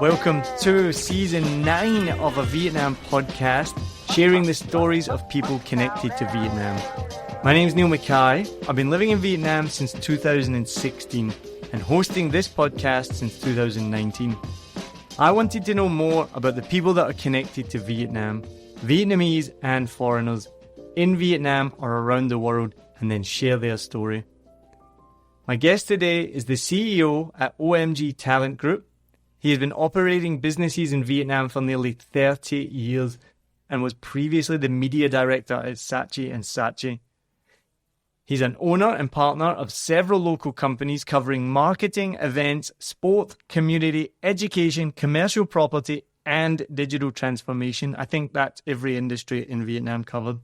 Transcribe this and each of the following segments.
Welcome to season 9 of a Vietnam podcast, sharing the stories of people connected to Vietnam. My name is Niall and Myke. I've been living in Vietnam since 2016 and hosting this podcast since 2019. I wanted to know more about the people that are connected to Vietnam, Vietnamese and foreigners, in Vietnam or around the world, and then share their story. My guest today is the CEO at OMG Talent Group. He has been operating businesses in Vietnam for nearly 30 years and was previously the media director at Saatchi & Saatchi. He's an owner and partner of several local companies covering marketing, events, sport, community, education, commercial property, and digital transformation. I think that's every industry in Vietnam covered.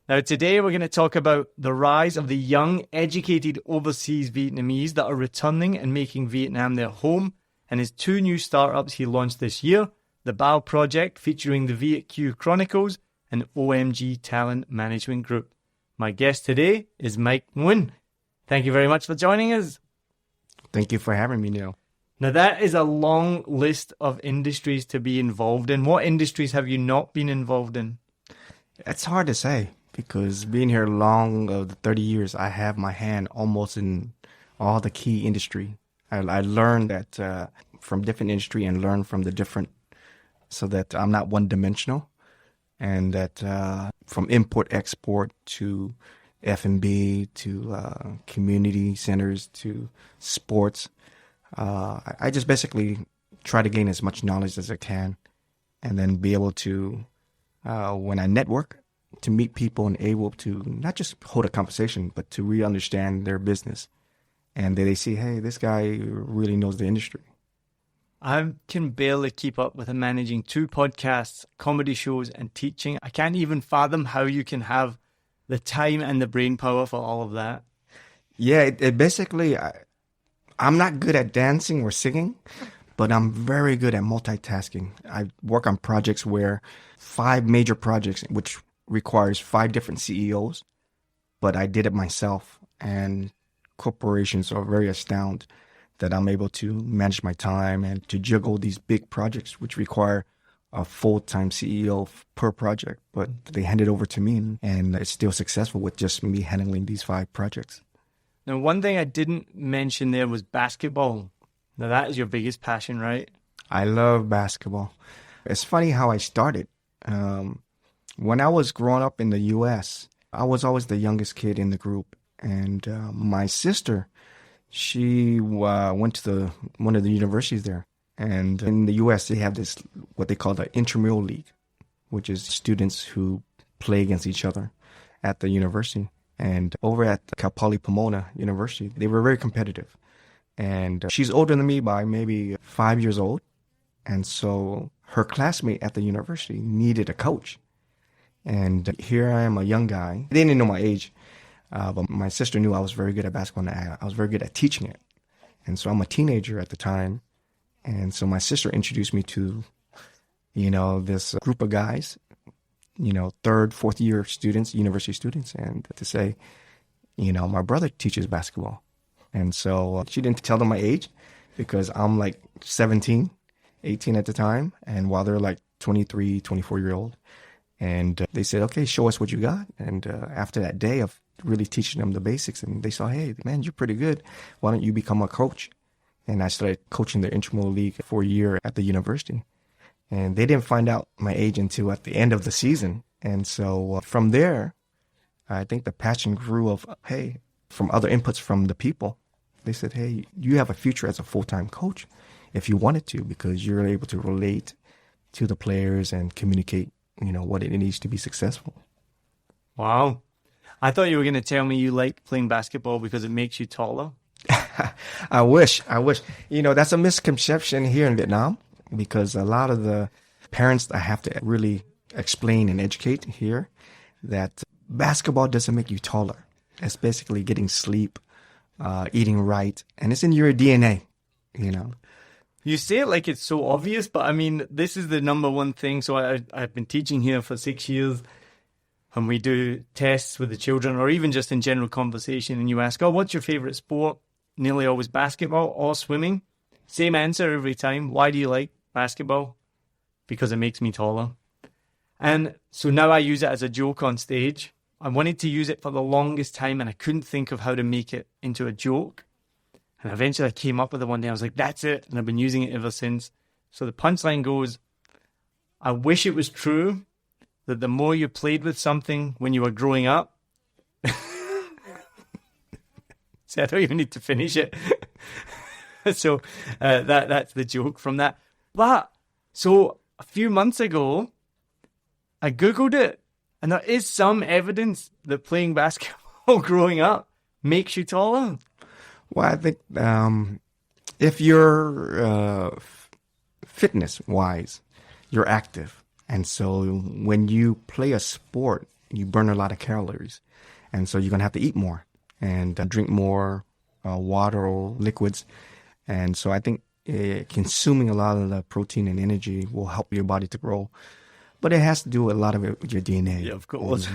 Now, today we're going to talk about the rise of the young, educated overseas Vietnamese that are returning and making Vietnam their home, and his 2 new startups he launched this year, the Bao Project featuring the VQ Chronicles and OMG Talent Management Group. My guest today is Myke Nguyen. Thank you very much for joining us. Thank you for having me, Neil. Now, that is a long list of industries to be involved in. What industries have you not been involved in? It's hard to say because being here long of the 30 years, I have my hand almost in all the key industry. I learned that from different industry and learn from the different so that I'm not one-dimensional. And that from import-export to F&B to community centers to sports, I just basically try to gain as much knowledge as I can and then be able to, when I network, to meet people and able to not just hold a conversation, but to really understand their business. And they see, hey, this guy really knows the industry. I can barely keep up with managing 2 podcasts, comedy shows, and teaching. I can't even fathom how you can have the time and the brain power for all of that. Yeah, it basically, I'm not good at dancing or singing, but I'm very good at multitasking. I work on projects where 5 major projects, which requires 5 different CEOs, but I did it myself. And corporations are very astounded that I'm able to manage my time and to juggle these big projects, which require a full-time CEO per project. But they hand it over to me, and it's still successful with just me handling these 5 projects. Now, one thing I didn't mention there was basketball. Now, that is your biggest passion, right? I love basketball. It's funny how I started. When I was growing up in the U.S., I was always the youngest kid in the group. And my sister, she went to one of the universities there. And in the U.S., they have this, what they call the intramural league, which is students who play against each other at the university. And over at Cal Poly Pomona University, they were very competitive. And she's older than me by maybe 5 years old. And so her classmate at the university needed a coach. And here I am, a young guy. They didn't know my age. But my sister knew I was very good at basketball and I was very good at teaching it. And so I'm a teenager at the time. And so my sister introduced me to, this group of guys, 3rd, 4th year students, university students, and to say, my brother teaches basketball. And so she didn't tell them my age because I'm like 17, 18 at the time. And while they're like 23, 24-year-old. And they said, okay, show us what you got. And after that day of really teaching them the basics, and they saw, hey, man, you're pretty good. Why don't you become a coach? And I started coaching the intramural league for a year at the university. And they didn't find out my age until at the end of the season. And so from there, I think the passion grew of, hey, from other inputs from the people. They said, hey, you have a future as a full-time coach if you wanted to, because you're able to relate to the players and communicate, what it needs to be successful. Wow. I thought you were going to tell me you like playing basketball because it makes you taller. I wish. That's a misconception here in Vietnam because a lot of the parents I have to really explain and educate here that basketball doesn't make you taller. It's basically getting sleep, eating right, and it's in your DNA, You say it like it's so obvious, but I mean, this is the number one thing. So I've been teaching here for 6 years. When we do tests with the children or even just in general conversation and you ask, oh, what's your favorite sport? Nearly always basketball or swimming. Same answer every time. Why do you like basketball because it makes me taller. And so now I use it as a joke on stage. I wanted to use it for the longest time and I couldn't think of how to make it into a joke. And eventually I came up with it one day. I was like, that's it. And I've been using it ever since. So the punchline goes, I wish it was true that the more you played with something when you were growing up. See, I don't even need to finish it. So that's the joke from that. But so a few months ago, I Googled it, and there is some evidence that playing basketball growing up makes you taller. Well, I think if you're fitness-wise, you're active. And so when you play a sport, you burn a lot of calories. And so you're going to have to eat more and drink more water or liquids. And so I think consuming a lot of the protein and energy will help your body to grow. But it has to do a lot of it with your DNA. Yeah, of course.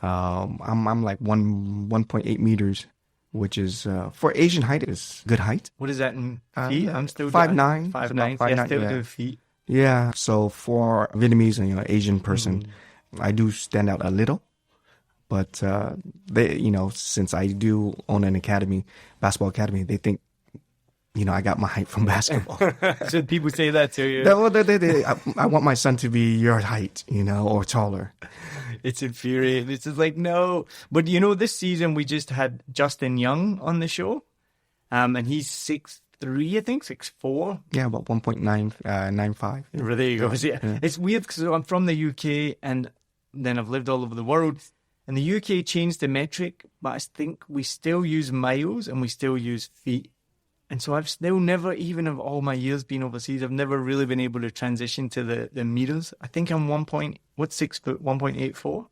I'm like 1.8 meters, which is for Asian height is good height. What is that in feet? I'm still 5'9". 5'9". Yeah, still do feet. Yeah. So for Vietnamese and Asian person, I do stand out a little. But they, since I do own an academy, basketball academy, they think, I got my height from basketball. Should people say that to you? I want my son to be your height, or taller. It's infuriating. It's just like, no. But, this season we just had Justin Young on the show. And he's 6'3", I think, 6'4". Yeah, about 1.95. There you go. Yeah. It's weird because I'm from the UK and then I've lived all over the world. And the UK changed the metric, but I think we still use miles and we still use feet. And so I've still never, even of all my years being overseas, I've never really been able to transition to the meters. I think I'm 6 foot, 1.84?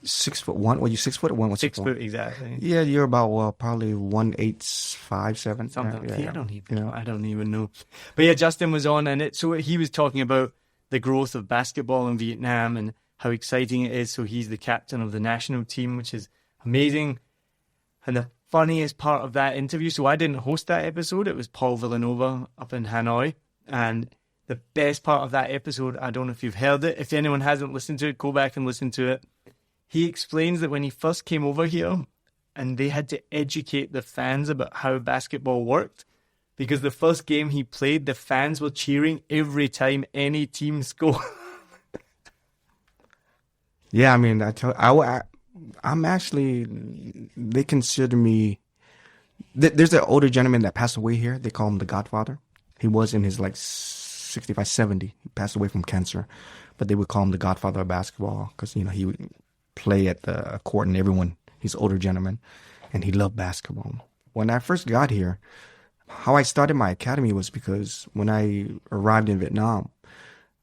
6 foot one? Were you 6 foot or 1? 6 foot, exactly. Yeah, you're about probably 1.857. Something. Yeah. I don't even know. But yeah, Justin was on and so he was talking about the growth of basketball in Vietnam and how exciting it is. So he's the captain of the national team, which is amazing. And the funniest part of that interview, so I didn't host that episode, it was Paul Villanova up in Hanoi. And the best part of that episode, I don't know if you've heard it. If anyone hasn't listened to it, go back and listen to it. He explains that when he first came over here and they had to educate the fans about how basketball worked, because the first game he played, the fans were cheering every time any team scored. Yeah, I mean, I'm actually, they consider me, there's an older gentleman that passed away here. They call him the Godfather. He was in his 65, 70. He passed away from cancer, but they would call him the Godfather of basketball because, he would play at the court and everyone, he's an older gentleman, and he loved basketball. When I first got here, how I started my academy was because when I arrived in Vietnam,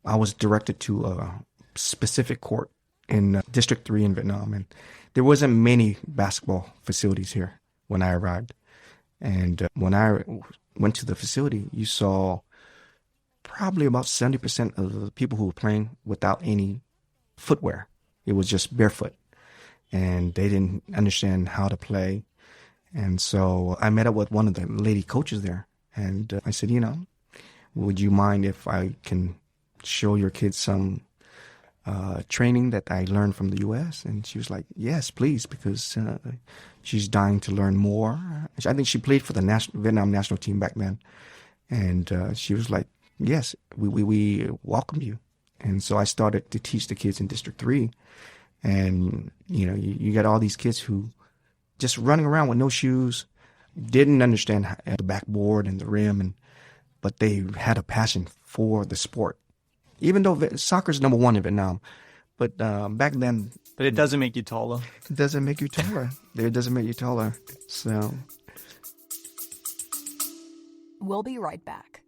I was directed to a specific court in District 3 in Vietnam, and there wasn't many basketball facilities here when I arrived. And when I went to the facility, you saw probably about 70% of the people who were playing without any footwear. It was just barefoot, and they didn't understand how to play. And so I met up with one of the lady coaches there, and I said, would you mind if I can show your kids some training that I learned from the U.S.? And she was like, yes, please, because she's dying to learn more. I think she played for the Vietnam national team back then. And she was like, yes, we welcome you. And so I started to teach the kids in District 3. And, you got all these kids who just running around with no shoes, didn't understand the backboard and the rim, but they had a passion for the sport. Even though soccer is number one in Vietnam, but back then... But it doesn't make you taller. It doesn't make you taller. It doesn't make you taller. So... We'll be right back.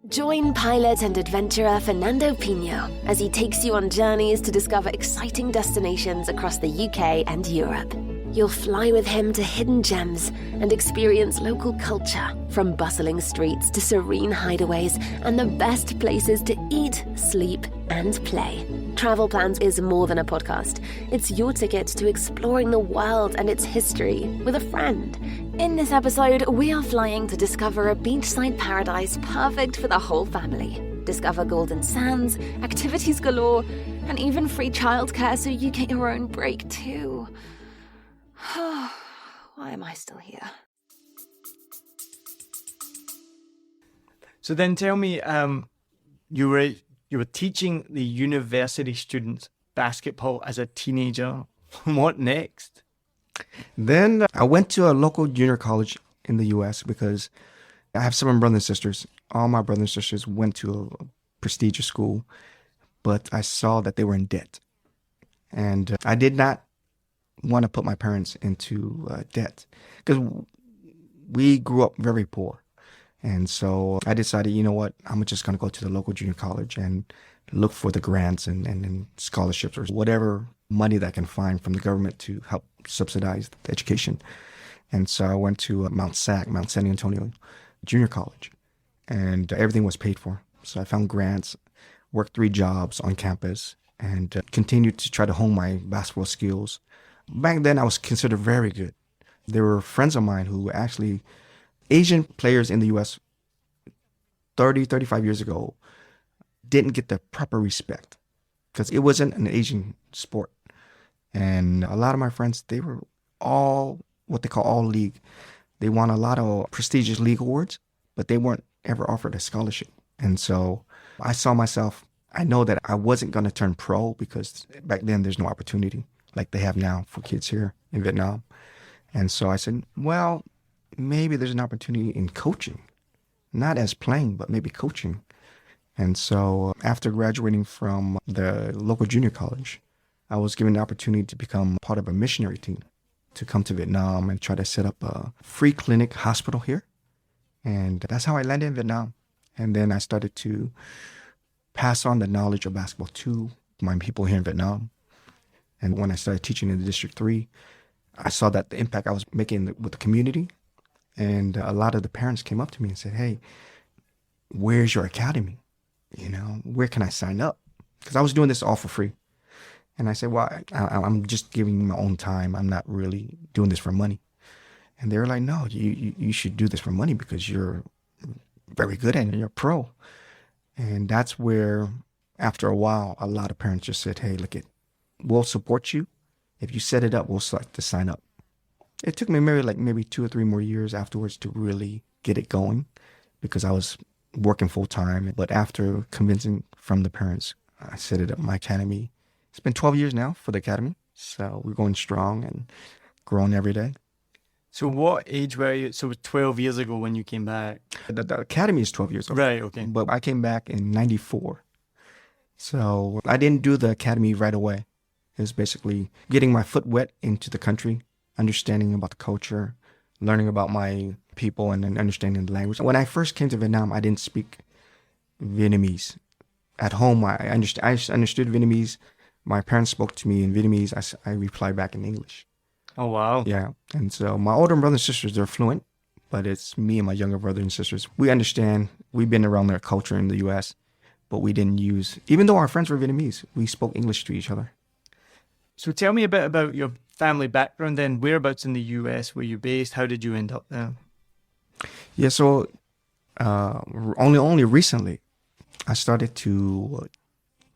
Join pilot and adventurer Fernando Pino as he takes you on journeys to discover exciting destinations across the UK and Europe. You'll fly with him to hidden gems and experience local culture, from bustling streets to serene hideaways and the best places to eat, sleep, and play. Travel Plans is more than a podcast. It's your ticket to exploring the world and its history with a friend. In this episode, we are flying to discover a beachside paradise perfect for the whole family. Discover golden sands, activities galore, and even free childcare so you get your own break too. Why am I still here? So then tell me, you were teaching the university students basketball as a teenager. What next? Then I went to a local junior college in the U.S. because I have 7 brothers and sisters. All my brothers and sisters went to a prestigious school, but I saw that they were in debt. And I did not want to put my parents into debt because we grew up very poor. And so I decided, you know what, I'm just going to go to the local junior college and look for the grants and scholarships or whatever money that I can find from the government to help subsidize the education. And so I went to Mount San Antonio Junior College, and everything was paid for. So I found grants, worked 3 jobs on campus, and continued to try to hone my basketball skills. Back then, I was considered very good. There were friends of mine who actually, Asian players in the U.S. 35 years ago, didn't get the proper respect because it wasn't an Asian sport. And a lot of my friends, they were all what they call all league. They won a lot of prestigious league awards, but they weren't ever offered a scholarship. And so I saw myself, I know that I wasn't going to turn pro because back then there's no opportunity like they have now for kids here in Vietnam. And so I said, well, maybe there's an opportunity in coaching, not as playing, but maybe coaching. And so after graduating from the local junior college, I was given the opportunity to become part of a missionary team to come to Vietnam and try to set up a free clinic hospital here. And that's how I landed in Vietnam. And then I started to pass on the knowledge of basketball to my people here in Vietnam. And when I started teaching in the District 3, I saw that the impact I was making with the community. And a lot of the parents came up to me and said, hey, where's your academy? You know, where can I sign up? Because I was doing this all for free. And I said, well, I'm just giving my own time. I'm not really doing this for money. And they were like, no, you should do this for money because you're very good at it. You're a pro. And that's where, after a while, a lot of parents just said, hey, look, we'll support you. If you set it up, we'll start to sign up. It took me maybe 2 or 3 more years afterwards to really get it going because I was working full time. But after convincing from the parents, I set it up, my academy. It's been 12 years now for the academy. So we're going strong and growing every day. So what age were you? So it was 12 years ago when you came back. The academy is 12 years old. Right, okay. But I came back in 94. So I didn't do the academy right away. It was basically getting my foot wet into the country, understanding about the culture, learning about my people, and then understanding the language. When I first came to Vietnam, I didn't speak Vietnamese. At home, I understood Vietnamese. My parents spoke to me in Vietnamese. I replied back in English. Oh, wow. Yeah. And so my older brothers and sisters, they're fluent, but it's me and my younger brothers and sisters. We understand. We've been around their culture in the U.S., but we didn't use, even though our friends were Vietnamese, we spoke English to each other. So tell me a bit about your family background then. Whereabouts in the U.S. were you based? How did you end up there? Yeah, so only recently I started to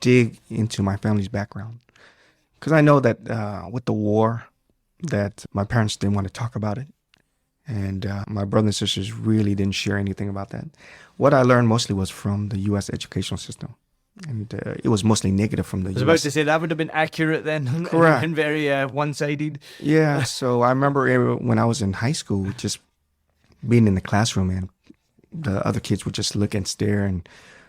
dig into my family's background because I know that with the war that my parents didn't want to talk about it, and my brothers and sisters really didn't share anything about that. What I learned mostly was from the U.S. educational system, and it was mostly negative from the U.S. I was about to say that would have been accurate then. Correct. And very one-sided. Yeah, so I remember when I was in high school, just being in the classroom, and the other kids would just look and stare and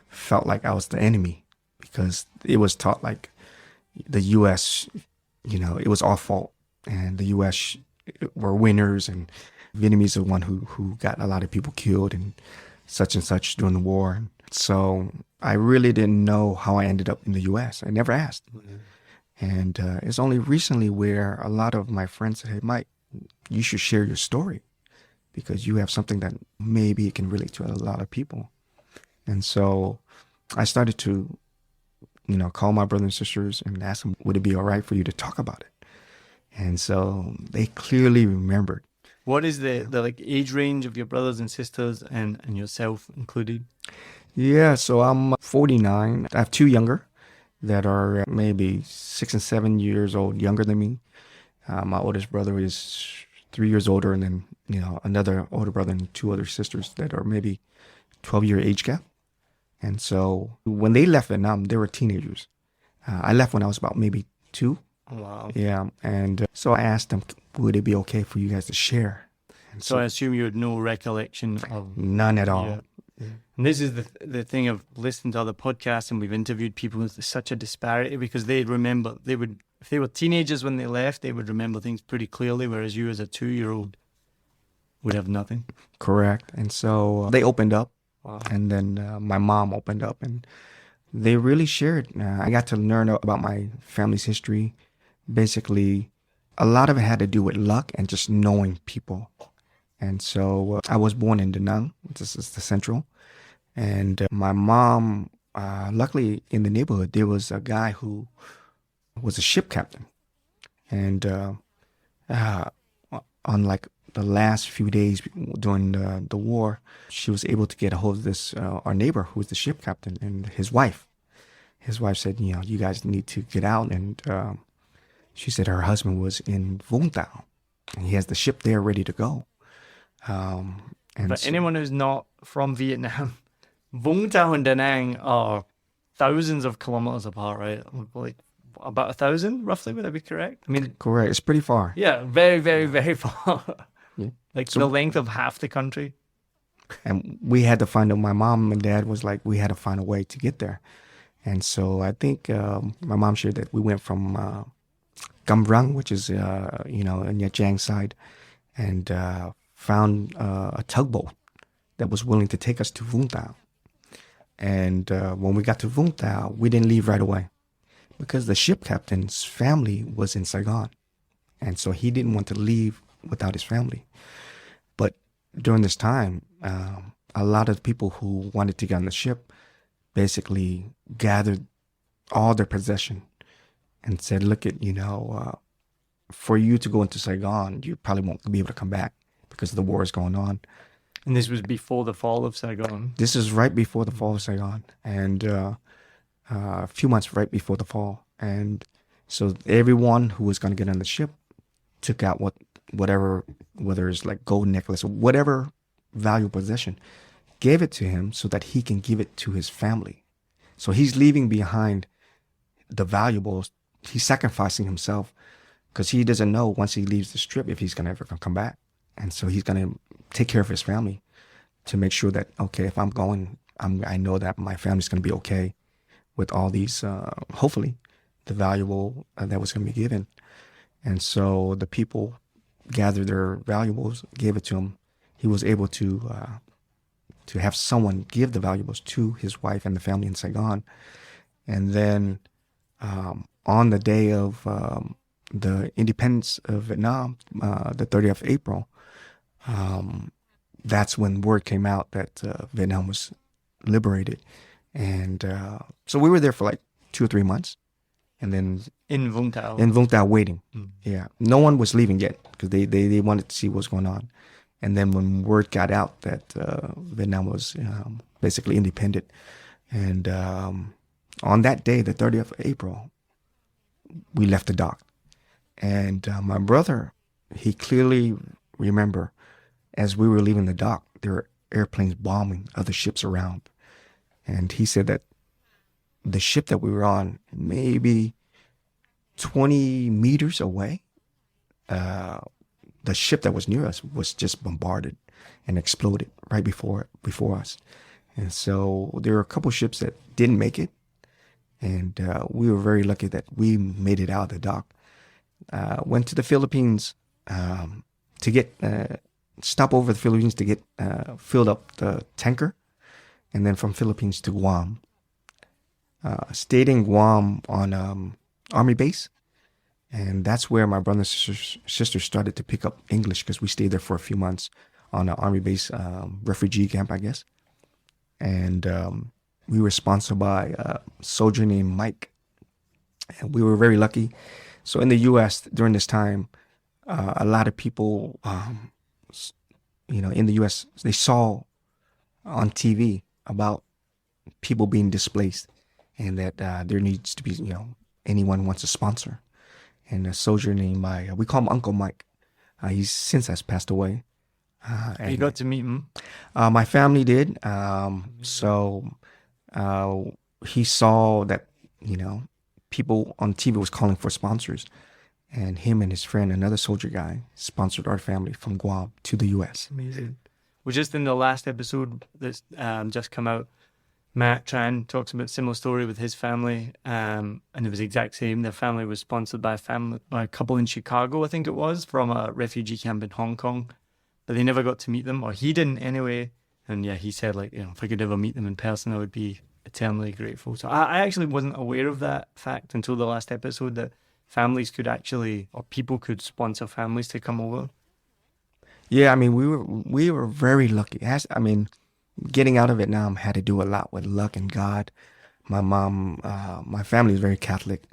felt like I was the enemy because it was taught like the U.S., it was our fault, and the U.S. were winners, and Vietnamese are the one who got a lot of people killed and such during the war. So I really didn't know how I ended up in the U.S. I never asked. Mm-hmm. And it's only recently where a lot of my friends said, hey, Myke, you should share your story because you have something that maybe it can relate to a lot of people. And so I started to, call my brothers and sisters and ask them, would it be all right for you to talk about it? And so they clearly remembered. What is the like age range of your brothers and sisters and yourself included? Yeah, so I'm 49. I have two younger that are maybe 6 and 7 years old younger than me. My oldest brother is 3 years older, and then another older brother and two other sisters that are maybe 12-year age gap. And so when they left Vietnam, they were teenagers. I left when I was about maybe 2. Wow. Yeah, and so I asked them, would it be okay for you guys to share? And So I assume you had no recollection of none at all. Yeah. And this is the thing of listening to other podcasts, and we've interviewed people. There's such a disparity because if they were teenagers when they left, they would remember things pretty clearly, whereas you as a 2-year-old would have nothing. Correct. And so they opened up. Wow. And then my mom opened up, and they really shared. I got to learn about my family's history. Basically, a lot of it had to do with luck and just knowing people. And so I was born in Da Nang, this is the central. And my mom, luckily in the neighborhood, there was a guy who was a ship captain. And on like the last few days during the war, she was able to get a hold of this, our neighbor who was the ship captain, and his wife. His wife said, you guys need to get out. And she said her husband was in Vũng Tàu, and he has the ship there ready to go. But anyone who's not from Vietnam, Vũng Tàu and Da Nang are thousands of kilometers apart, right? Like about 1,000, roughly. Would I be correct? I mean, correct. It's pretty far. Yeah, very, very, very far. Yeah. Like the length of half the country. And we had to find out. My mom and dad was like, we had to find a way to get there. And so I think my mom shared that we went from Cam Ranh, which is in Nha Trang side, and found a tugboat that was willing to take us to Vũng Tàu. And when we got to Vũng Tàu, we didn't leave right away because the ship captain's family was in Saigon. And so he didn't want to leave without his family. But during this time, a lot of people who wanted to get on the ship basically gathered all their possession and said, look at, for you to go into Saigon, you probably won't be able to come back because the war is going on. And this was before the fall of Saigon. This is right before the fall of Saigon, and a few months right before the fall. And so everyone who was going to get on the ship took out whatever, whether it's like gold necklace or whatever valuable possession, gave it to him so that he can give it to his family. So he's leaving behind the valuables. He's sacrificing himself because he doesn't know once he leaves the strip if he's going to ever come back. And so he's going to take care of his family to make sure that, okay, if I'm going, I know that my family's going to be okay with all these, hopefully, the valuable that was going to be given. And so the people gathered their valuables, gave it to him. He was able to have someone give the valuables to his wife and the family in Saigon. And then on the day of the independence of Vietnam, the 30th of April, that's when word came out that Vietnam was liberated. And so we were there for like 2 or 3 months. And then in Vũng Tàu. In Vũng Tàu waiting. Yeah. No one was leaving yet because they wanted to see what's going on. And then when word got out that Vietnam was basically independent, and on that day, the 30th of April, we left the dock. And my brother, he clearly remember as we were leaving the dock, there were airplanes bombing other ships around. And he said that the ship that we were on, maybe 20 meters away, the ship that was near us was just bombarded and exploded right before us. And so there were a couple ships that didn't make it. And we were very lucky that we made it out of the dock. Went to the Philippines to get, stop over the Philippines to get filled up the tanker. And then from Philippines to Guam. Stayed in Guam on Army base. And that's where my brother and sister started to pick up English because we stayed there for a few months on an Army base refugee camp, I guess. And we were sponsored by a soldier named Myke. And we were very lucky. So in the U.S. during this time, a lot of people in the U.S., they saw on TV about people being displaced, and that there needs to be, anyone wants a sponsor. And a soldier named we call him Uncle Myke. He's since has passed away. You got to meet him? My family did. So he saw that, people on TV was calling for sponsors. And him and his friend, another soldier guy, sponsored our family from Guam to the U.S. Amazing. Well, just in the last episode that's just come out, Matt Tran talks about a similar story with his family, and it was the exact same. Their family was sponsored by a couple in Chicago, I think it was, from a refugee camp in Hong Kong, but they never got to meet them, or he didn't anyway. And yeah, he said, if I could ever meet them in person, I would be eternally grateful. So I actually wasn't aware of that fact until the last episode, that families could actually, or people could sponsor families to come over. Yeah, we were very lucky. Getting out of Vietnam had to do a lot with luck and God. My mom, my family is very Catholic,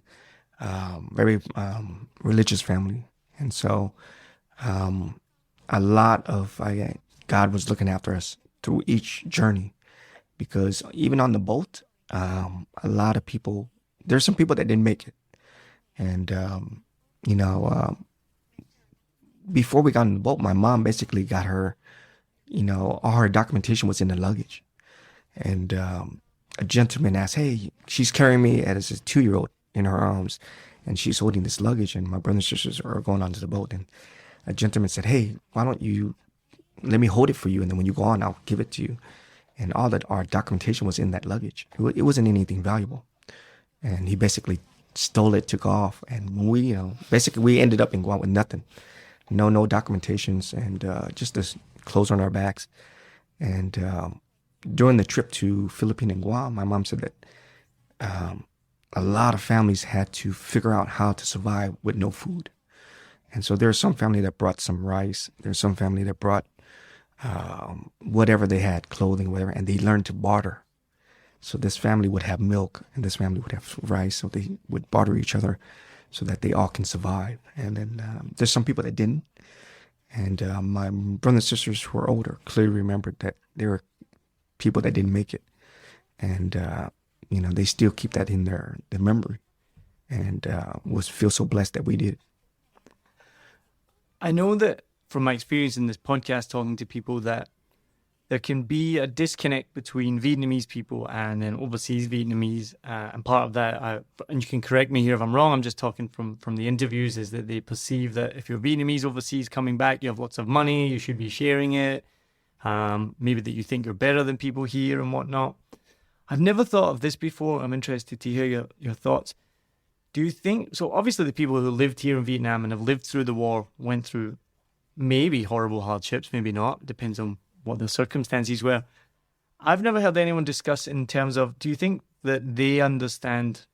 very religious family. And so a lot of God was looking after us through each journey, because even on the boat, a lot of people, there's some people that didn't make it. And, before we got on the boat, my mom basically got her, all her documentation was in the luggage. And a gentleman asked, hey, she's carrying me as a 2-year-old in her arms, and she's holding this luggage, and my brothers and sisters are going onto the boat. And a gentleman said, hey, why don't you let me hold it for you, and then when you go on, I'll give it to you. And all that our documentation was in that luggage. It wasn't anything valuable. And he basically stole it, took off, and when we, basically we ended up in Guam with nothing. No documentations, and just this clothes on our backs. And during the trip to Philippines and Guam, my mom said that a lot of families had to figure out how to survive with no food. And so there's some family that brought some rice. There's some family that brought whatever they had, clothing, whatever, and they learned to barter. So this family would have milk, and this family would have rice, so they would barter each other so that they all can survive. And then there's some people that didn't. And my brothers and sisters who are older clearly remembered that there were people that didn't make it. And, they still keep that in their memory, and feel so blessed that we did. I know that from my experience in this podcast, talking to people, that there can be a disconnect between Vietnamese people and then overseas Vietnamese. And part of that, and you can correct me here if I'm wrong, I'm just talking from the interviews, is that they perceive that if you're Vietnamese overseas coming back, you have lots of money, you should be sharing it. Maybe that you think you're better than people here and whatnot. I've never thought of this before. I'm interested to hear your thoughts. Do you think, so obviously the people who lived here in Vietnam and have lived through the war went through maybe horrible hardships, maybe not, depends on what the circumstances were. I've never heard anyone discuss in terms of, do you think that they understand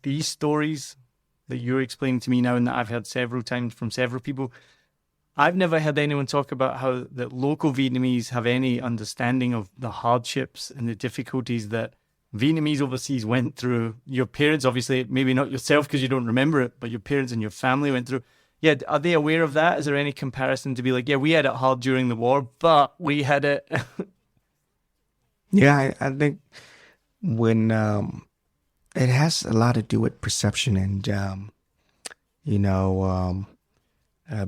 these stories that you're explaining to me now and that I've heard several times from several people? I've never heard anyone talk about how that local Vietnamese have any understanding of the hardships and the difficulties that Vietnamese overseas went through. Your parents, obviously, maybe not yourself because you don't remember it, but your parents and your family went through. Yeah, are they aware of that? Is there any comparison to be like, yeah, we had it hard during the war, but we had it? Yeah, I think when it has a lot to do with perception and,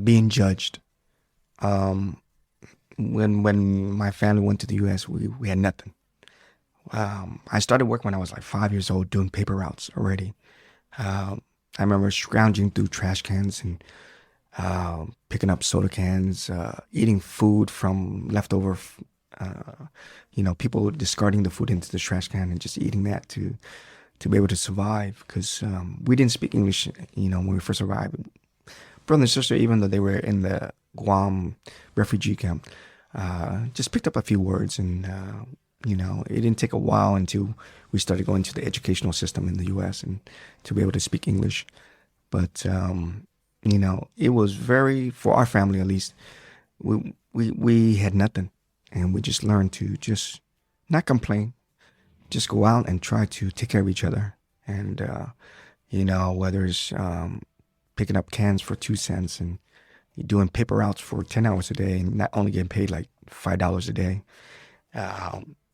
being judged. When my family went to the U.S., we had nothing. I started work when I was like 5 years old, doing paper routes already. I remember scrounging through trash cans and picking up soda cans, eating food from leftover, people discarding the food into the trash can and just eating that to be able to survive, because we didn't speak English, when we first arrived. Brother and sister, even though they were in the Guam refugee camp, just picked up a few words, and it didn't take a while until we started going to the educational system in the U.S. and to be able to speak English. But it was for our family at least, we had nothing, and we just learned to just not complain, just go out and try to take care of each other, and whether it's picking up cans for 2 cents and You're doing paper routes for 10 hours a day and not only getting paid like $5 a day.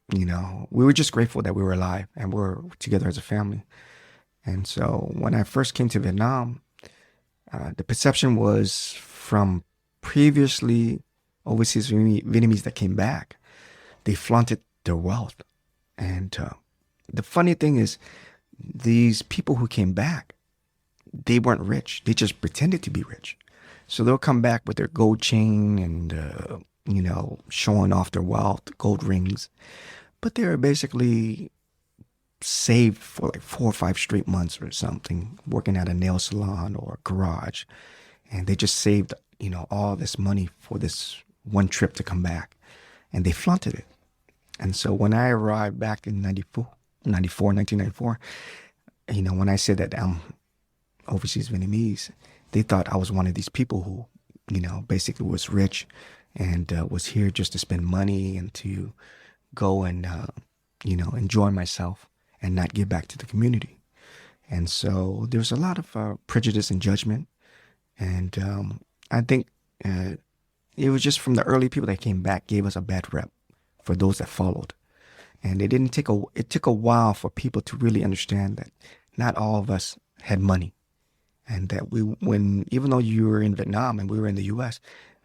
We were just grateful that we were alive and we're together as a family. And so when I first came to Vietnam, the perception was from previously overseas Vietnamese that came back, they flaunted their wealth. And the funny thing is, these people who came back, they weren't rich. They just pretended to be rich. So they'll come back with their gold chain and, showing off their wealth, gold rings. But they're basically saved for like 4 or 5 straight months or something, working at a nail salon or a garage. And they just saved, all this money for this one trip to come back. And they flaunted it. And so when I arrived back in 1994, when I said that I'm overseas Vietnamese, they thought I was one of these people who, basically was rich and was here just to spend money and to go and, enjoy myself and not give back to the community. And so there's a lot of prejudice and judgment. And I think it was just from the early people that came back gave us a bad rep for those that followed. And it took a while for people to really understand that not all of us had money. And that even though you were in Vietnam and we were in the US,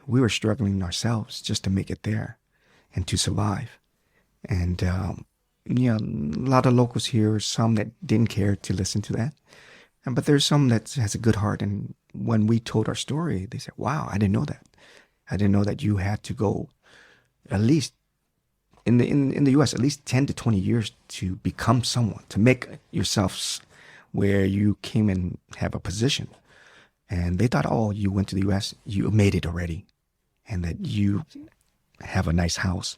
we were struggling ourselves just to make it there and to survive. And, a lot of locals here, some that didn't care to listen to that. But there's some that has a good heart. And when we told our story, they said, wow, I didn't know that. I didn't know that you had to go at least in the US, at least 10 to 20 years to become someone, to make yourself where you came and have a position. And they thought, oh, you went to the US, you made it already, and that you have a nice house.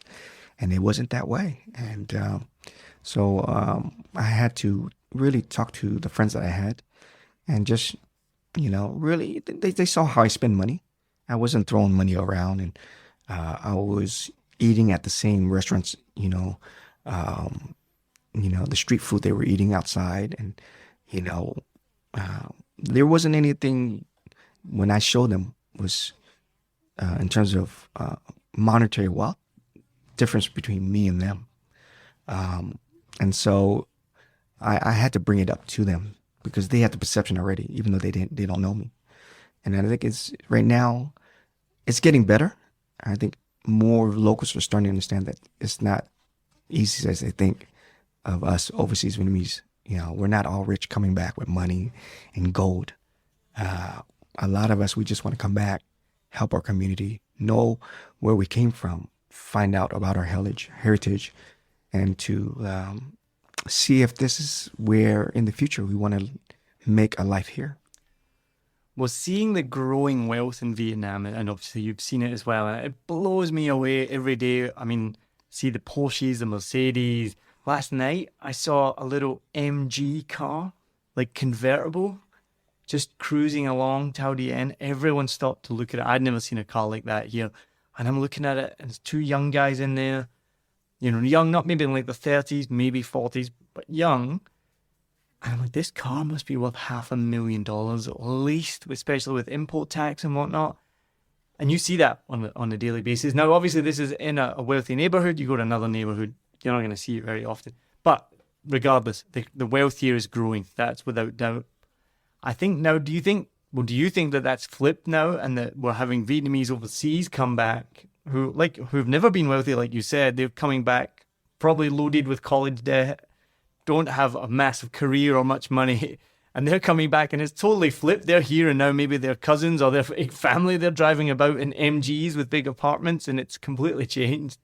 And it wasn't that way. And so I had to really talk to the friends that I had and just, really, they saw how I spend money. I wasn't throwing money around, and I was eating at the same restaurants, the street food they were eating outside. And, there wasn't anything when I showed them was in terms of monetary wealth, difference between me and them. And so I had to bring it up to them because they had the perception already, even though they don't know me. And I think right now, it's getting better. I think more locals are starting to understand that it's not easy as they think of us overseas Vietnamese. We're not all rich coming back with money and gold. A lot of us, we just want to come back, help our community, know where we came from, find out about our heritage, and to see if this is where in the future we want to make a life here. Well, seeing the growing wealth in Vietnam, and obviously you've seen it as well, and it blows me away every day. I mean, see the Porsches, the Mercedes. Last night, I saw a little MG car, like convertible, just cruising along Tao Dien. Everyone stopped to look at it. I'd never seen a car like that here. And I'm looking at it, and there's 2 young guys in there. Young, not maybe in like the 30s, maybe 40s, but young. And I'm like, this car must be worth $500,000 at least, especially with import tax and whatnot. And you see that on a daily basis. Now, obviously, this is in a wealthy neighborhood. You go to another neighborhood, you're not going to see it very often. But regardless, the wealth here is growing. That's without doubt. I think now, do you think that that's flipped now and that we're having Vietnamese overseas come back who've never been wealthy, like you said? They're coming back probably loaded with college debt, don't have a massive career or much money, and they're coming back and it's totally flipped. They're here and now maybe their cousins or their family, they're driving about in MGs with big apartments, and it's completely changed.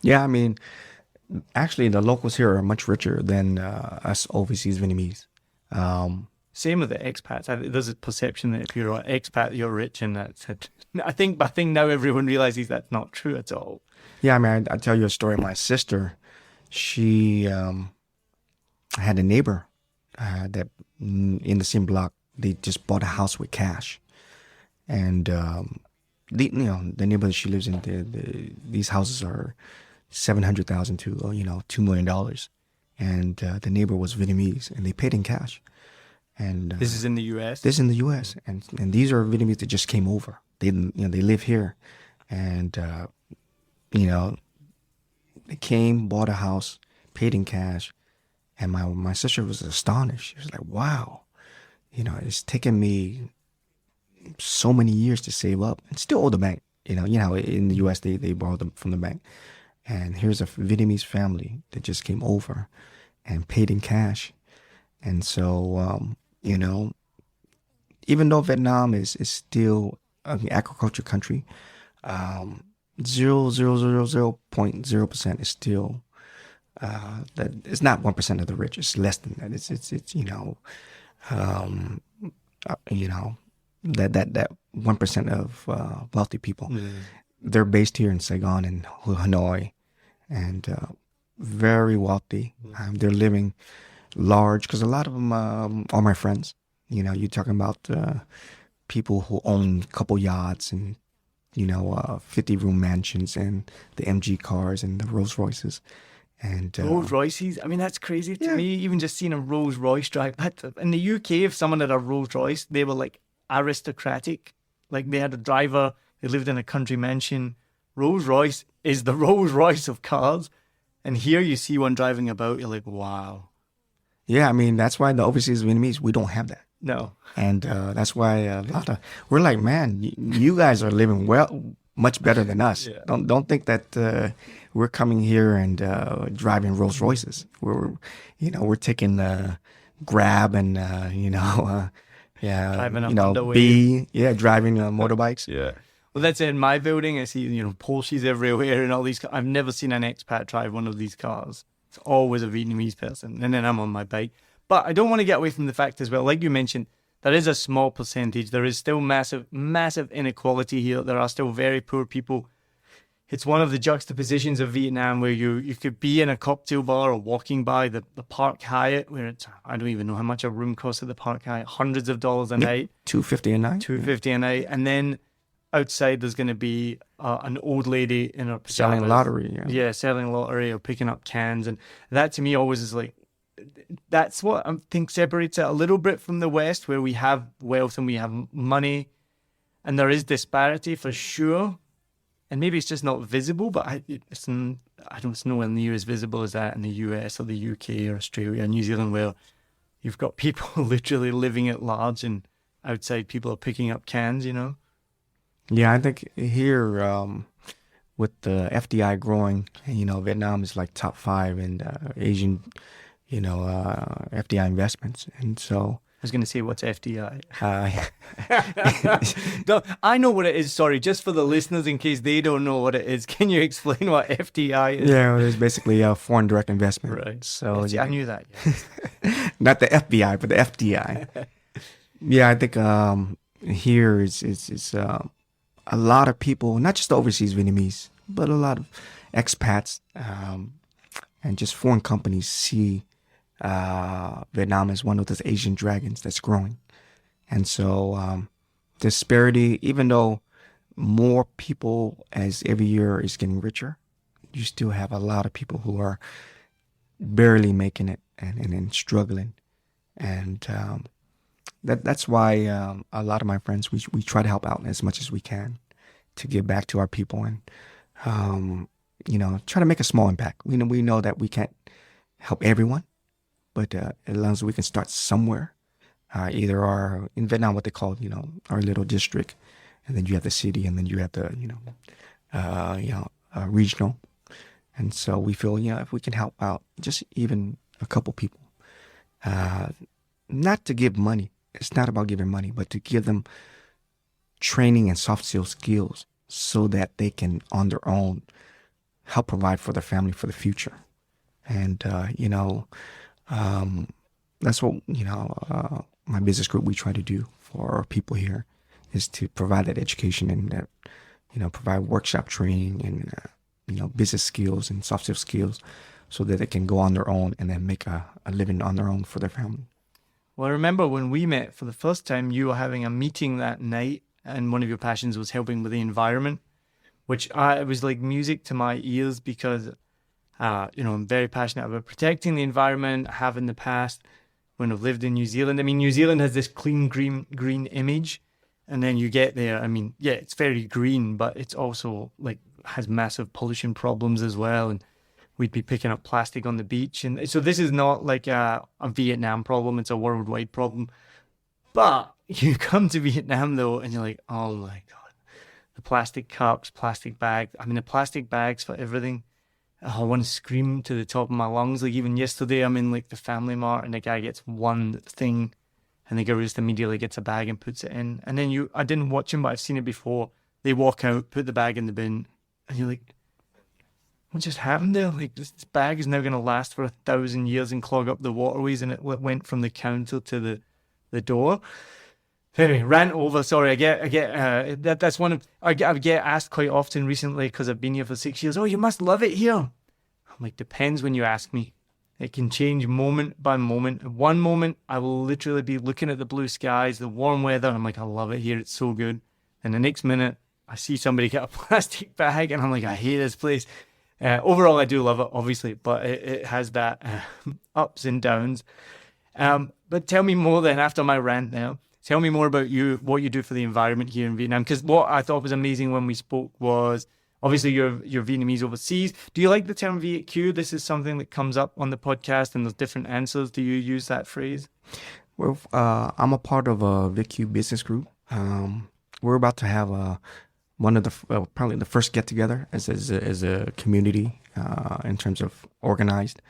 Yeah, I mean, actually the locals here are much richer than us overseas Vietnamese. Same with the expats. There's a perception that if you're an expat, you're rich, and that's it. I think now everyone realizes that's not true at all. Yeah, I mean, I'll tell you a story. My sister, she had a neighbor that in the same block, they just bought a house with cash. And, the neighborhood that she lives in, these houses are $700,000 to, $2 million. And the neighbor was Vietnamese, and they paid in cash. And this is in the U.S.? This is in the U.S. And these are Vietnamese that just came over. they live here, and they came, bought a house, paid in cash, and my sister was astonished. She was like, "Wow, it's taken me so many years to save up and still owe the bank. In the U.S. they borrow them from the bank, and here's a Vietnamese family that just came over and paid in cash, and so even though Vietnam is still an agriculture country, 0.000% is still that it's not 1% of the rich. It's less than that. It's that 1% of wealthy people. They're based here in Saigon and Hanoi, and very wealthy. They're living large because a lot of them are my friends. You're talking about people who own a couple yachts and 50-room mansions and the MG cars and the Rolls Royces. And Rolls Royces, I mean, that's crazy to me. Even just seeing a Rolls Royce drive. In the UK, if someone had a Rolls Royce, they were like aristocratic. Like they had a driver, they lived in a country mansion. Rolls Royce is the Rolls Royce of cars. And here you see one driving about, you're like, wow. Yeah, I mean, that's why the overseas Vietnamese, we don't have that. No. And that's why we're like, man, you guys are living much better than us. Yeah. Don't think that we're coming here and driving Rolls Royces. We're taking Grab and driving up driving motorbikes. Yeah. Well, that's in my building. I see Porsches everywhere and all these. I've never seen an expat drive one of these cars. It's always a Vietnamese person, and then I'm on my bike. But I don't want to get away from the fact as well, like you mentioned, there is a small percentage. There is still massive inequality here. There are still very poor people. It's one of the juxtapositions of Vietnam where you could be in a cocktail bar or walking by the Park Hyatt, where I don't even know how much a room costs at the Park Hyatt, hundreds of dollars a night. $250 a night. $250 a night. And then outside there's going to be an old lady in her pajamas. Selling lottery. Yeah, selling lottery or picking up cans. And that to me always is like, that's what I think separates it a little bit from the West, where we have wealth and we have money, and there is disparity for sure. And maybe it's just not visible, but I don't it's nowhere near as visible as that in the US or the UK or Australia or New Zealand, where you've got people literally living at large and outside people are picking up cans, Yeah, I think here with the FDI growing, Vietnam is like top 5 in Asian FDI investments. And so I was going to say, what's FDI? No, I know what it is. Sorry, just for the listeners, in case they don't know what it is, can you explain what FDI is? Yeah, it's basically a foreign direct investment. Right. So I knew that. Yes. Not the FBI, but the FDI. Yeah, I think here is a lot of people, not just the overseas Vietnamese, but a lot of expats and just foreign companies see Vietnam as one of those Asian dragons that's growing. And so disparity, even though more people as every year is getting richer, you still have a lot of people who are barely making it and struggling. And that's why a lot of my friends, we try to help out as much as we can to give back to our people and, try to make a small impact. We know that we can't help everyone, but as long as we can start somewhere, either in Vietnam, what they call, our little district, and then you have the city, and then you have the, regional. And so we feel, if we can help out just even a couple people, not to give money. It's not about giving money, but to give them training and soft skills so that they can, on their own, help provide for their family for the future. And, that's what, my business group, we try to do for our people here, is to provide that education and that, provide workshop training and, business skills and soft skills so that they can go on their own and then make a living on their own for their family. Well, I remember when we met for the first time, you were having a meeting that night, and one of your passions was helping with the environment, which it was like music to my ears because, I'm very passionate about protecting the environment. I have in the past when I've lived in New Zealand. I mean, New Zealand has this clean green image, And then you get there, I mean, yeah, it's very green, but it's also like has massive pollution problems as well. And we'd be picking up plastic on the beach. And so this is not like a Vietnam problem, it's a worldwide problem. But you come to Vietnam though, and you're like, oh my God, the plastic cups, plastic bags. I mean, the plastic bags for everything. Oh, I want to scream to the top of my lungs. Like even yesterday, I'm in like the Family Mart, and the guy gets one thing, and the girl just immediately gets a bag and puts it in. And then I didn't watch him, but I've seen it before. They walk out, put the bag in the bin, and you're like, what just happened there? Like this bag is now going to last for 1,000 years and clog up the waterways, and it went from the counter to the door. Anyway, rant over. Sorry, I get that's one of I get asked quite often recently because I've been here for 6 years. Oh, you must love it here. I'm like, depends when you ask me. It can change moment by moment. One moment, I will literally be looking at the blue skies, the warm weather, and I'm like, I love it here. It's so good. And the next minute, I see somebody get a plastic bag, and I'm like, I hate this place. Overall, I do love it, obviously, but it has that ups and downs. But tell me more then after my rant now. Tell me more about you, what you do for the environment here in Vietnam. Because what I thought was amazing when we spoke was, obviously you're Vietnamese overseas. Do you like the term VQ? This is something that comes up on the podcast and there's different answers. Do you use that phrase? Well, I'm a part of a VQ business group. We're about to have one of the probably the first get together as a community in terms of organized.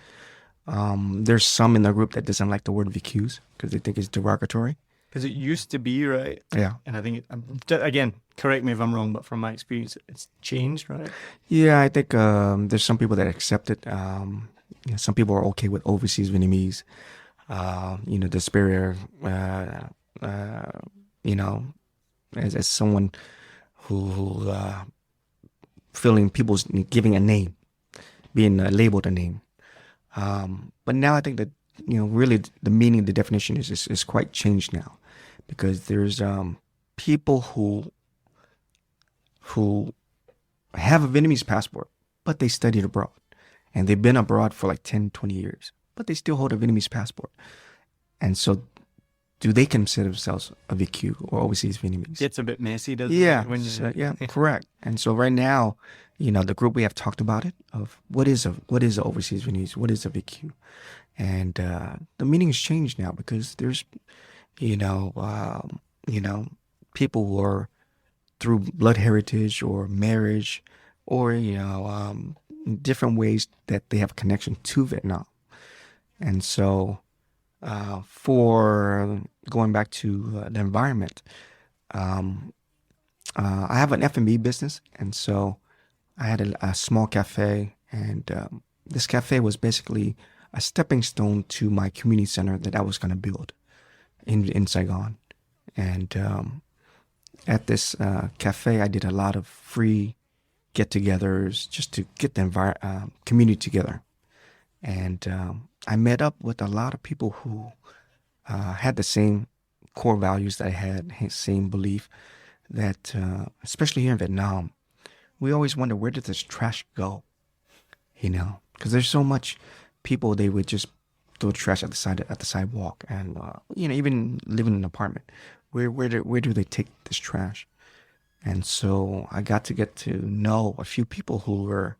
There's some in the group that doesn't like the word VQs because they think it's derogatory. Because it used to be, right? Yeah. And I think, again, correct me if I'm wrong, but from my experience, it's changed, right? Yeah, I think there's some people that accept it. Some people are okay with overseas Vietnamese. The spirit, as someone who feeling people's giving a name, being labeled a name. But now I think that, really the meaning, the definition is quite changed now. Because there's people who have a Vietnamese passport, but they studied abroad. And they've been abroad for like 10, 20 years, but they still hold a Vietnamese passport. And so do they consider themselves a VQ or overseas Vietnamese? It's a bit messy, doesn't it? Yeah, correct. And so right now, the group, we have talked about it of what is a overseas Vietnamese, what is a VQ? And the meaning has changed now because there's people who are through blood heritage or marriage or, different ways that they have a connection to Vietnam. And so for going back to the environment, I have an F&B business. And so I had a small cafe, and this cafe was basically a stepping stone to my community center that I was going to build in Saigon. And at this cafe, I did a lot of free get-togethers just to get the community together. And I met up with a lot of people who had the same core values that I had, same belief that, especially here in Vietnam, we always wonder, where did this trash go? Because there's so much people, they would just throw trash at the sidewalk, and even living in an apartment, where do they take this trash? And so I got to know a few people who were,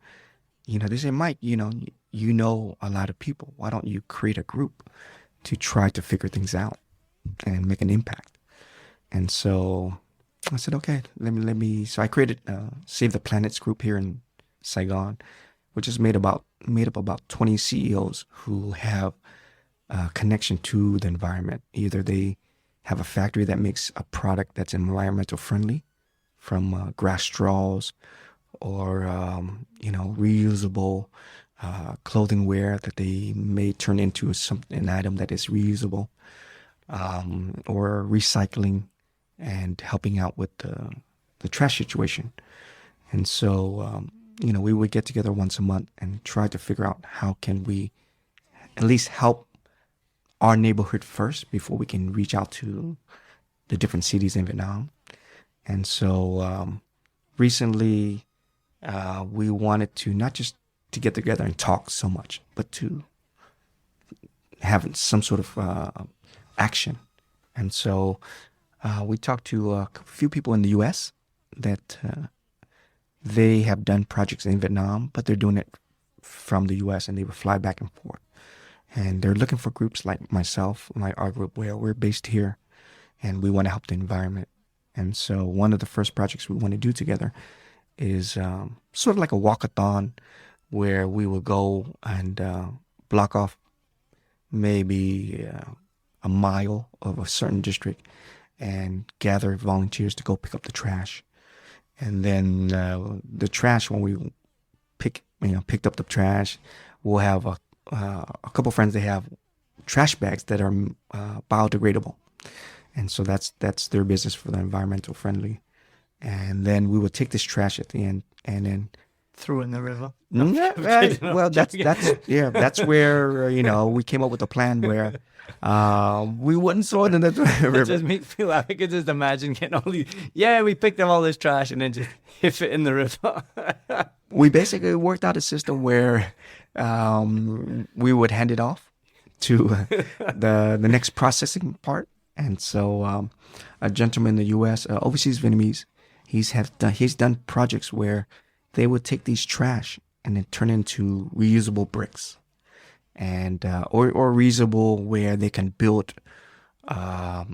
they say, Myke, you know a lot of people. Why don't you create a group to try to figure things out and make an impact? And so I said, okay, let me. So I created Save the Planets group here in Saigon, which is made up about 20 CEOs who have a connection to the environment. Either they have a factory that makes a product that's environmental friendly, from grass straws, or reusable clothing wear that they may turn into an item that is reusable, or recycling and helping out with the trash situation. And so we would get together once a month and try to figure out how can we at least help our neighborhood first before we can reach out to the different cities in Vietnam. And so recently we wanted to not just to get together and talk so much, but to have some sort of action. And so We talked to a few people in the U.S. that they have done projects in Vietnam, but they're doing it from the U.S. and they would fly back and forth. And they're looking for groups like myself, like our group, where we're based here and we want to help the environment. And so one of the first projects we want to do together is sort of like a walkathon where we will go and block off maybe a mile of a certain district and gather volunteers to go pick up the trash. And then the trash, when we picked up the trash, we'll have a couple friends. They have trash bags that are biodegradable, and so that's their business for the environmental friendly. And then we would take this trash at the end and then throw it in the river. Well, that's where we came up with a plan where we wouldn't throw it in the river. It just makes me laugh. I could just imagine getting all these. Yeah, we picked up all this trash and then just hit it in the river. We basically worked out a system where we would hand it off to the next processing part. And so a gentleman in the U.S., overseas Vietnamese, he's done projects where they would take these trash and then turn into reusable bricks, and or reusable where they can build a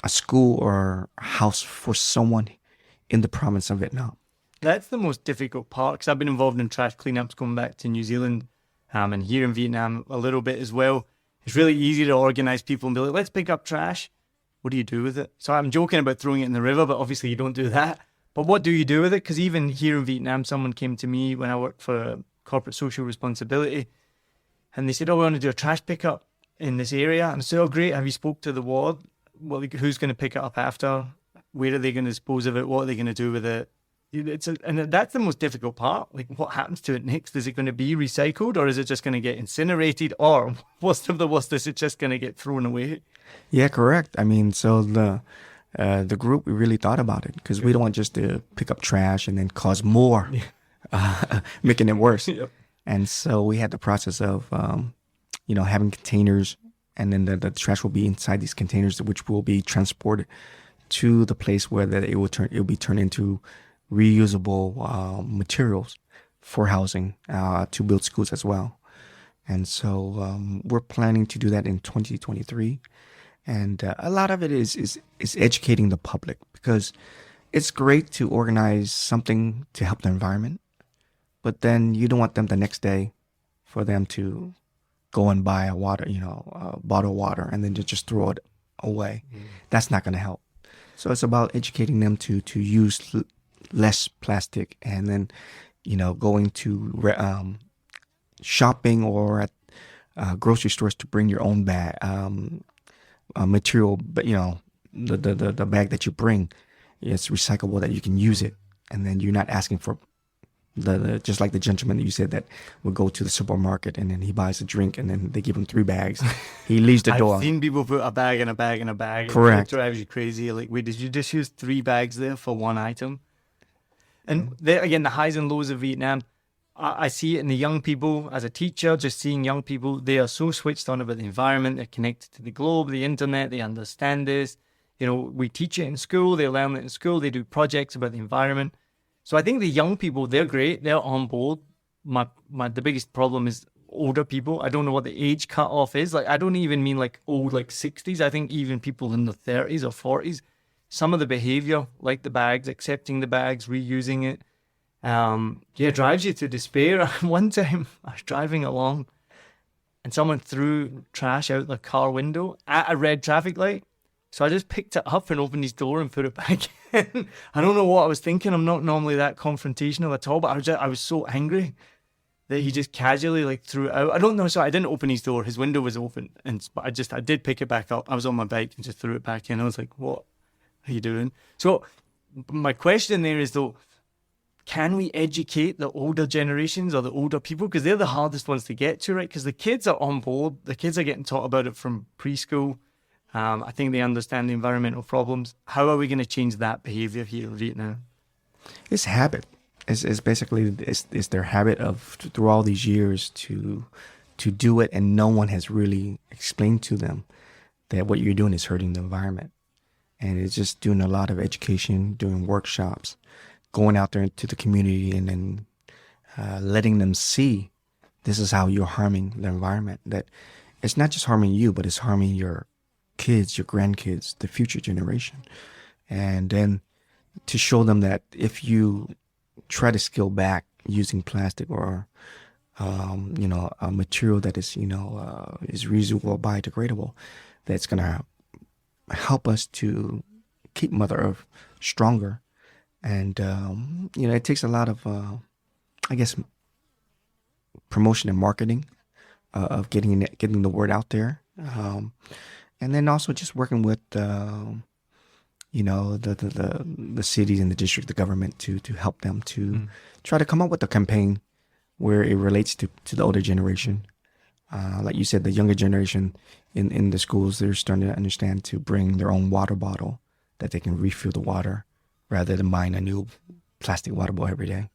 school or a house for someone in the province of Vietnam. That's the most difficult part, because I've been involved in trash cleanups going back to New Zealand and here in Vietnam a little bit as well. It's really easy to organize people and be like, let's pick up trash. What do you do with it? So I'm joking about throwing it in the river, but obviously you don't do that. But what do you do with it? Because even here in Vietnam, someone came to me when I worked for corporate social responsibility, and they said, oh, we want to do a trash pickup in this area. And I said, oh, great. Have you spoke to the ward? Well, who's going to pick it up after? Where are they going to dispose of it? What are they going to do with it? And that's the most difficult part. Like, what happens to it next? Is it going to be recycled, or is it just going to get incinerated? Or worst of the worst, is it just going to get thrown away? Yeah, correct. I mean, so the group, we really thought about it, because we don't want just to pick up trash and then cause more, making it worse. Yep. And so we had the process of, having containers, and then the trash will be inside these containers, which will be transported to the place where it will be turned into reusable materials for housing, to build schools as well. And so we're planning to do that in 2023. And a lot of it is educating the public, because it's great to organize something to help the environment, but then you don't want them the next day for them to go and buy a bottle of water and then just throw it away. That's not going to help. So it's about educating them to use less plastic, and then going to shopping or at grocery stores to bring your own bag. Material, but the bag that you bring, it's recyclable, that you can use it, and then you're not asking for the just like the gentleman that you said that would go to the supermarket and then he buys a drink and then they give him 3 bags. He leaves the door. I've seen people put a bag in a bag in a bag. Correct. It drives you crazy. Like, wait, did you just use 3 bags there for one item? And there again, the highs and lows of Vietnam. I see it in the young people. As a teacher, just seeing young people, they are so switched on about the environment. They're connected to the globe, the internet. They understand this. We teach it in school. They learn it in school. They do projects about the environment. So I think the young people, they're great. They're on board. The biggest problem is older people. I don't know what the age cutoff is. Like, I don't even mean like old, like 60s. I think even people in the 30s or 40s, some of the behavior, like the bags, accepting the bags, reusing it, drives you to despair. One time I was driving along and someone threw trash out the car window at a red traffic light. So I just picked it up and opened his door and put it back in. I don't know what I was thinking. I'm not normally that confrontational at all, but I was so angry that he just casually threw it out. I don't know. So I didn't open his door. His window was open, but I did pick it back up. I was on my bike and just threw it back in. I was like, what are you doing? So my question there is, though, can we educate the older generations or the older people? Because they're the hardest ones to get to, right? Because the kids are on board. The kids are getting taught about it from preschool. I think they understand the environmental problems. How are we going to change that behavior here in Vietnam? It's habit. It's basically their habit of, through all these years, to do it, and no one has really explained to them that what you're doing is hurting the environment. And it's just doing a lot of education, doing workshops, going out there into the community, and then letting them see this is how you're harming the environment. That it's not just harming you, but it's harming your kids, your grandkids, the future generation. And then to show them that if you try to scale back using plastic or a material that is is reusable, biodegradable, that's gonna help us to keep Mother Earth stronger. And it takes a lot of promotion and marketing of getting the word out there, and then also just working with the cities and the district, the government, to help them to try to come up with a campaign where it relates to the older generation. Like you said, the younger generation in the schools, they're starting to understand to bring their own water bottle, that they can refill the water rather than buying a new plastic water bottle every day.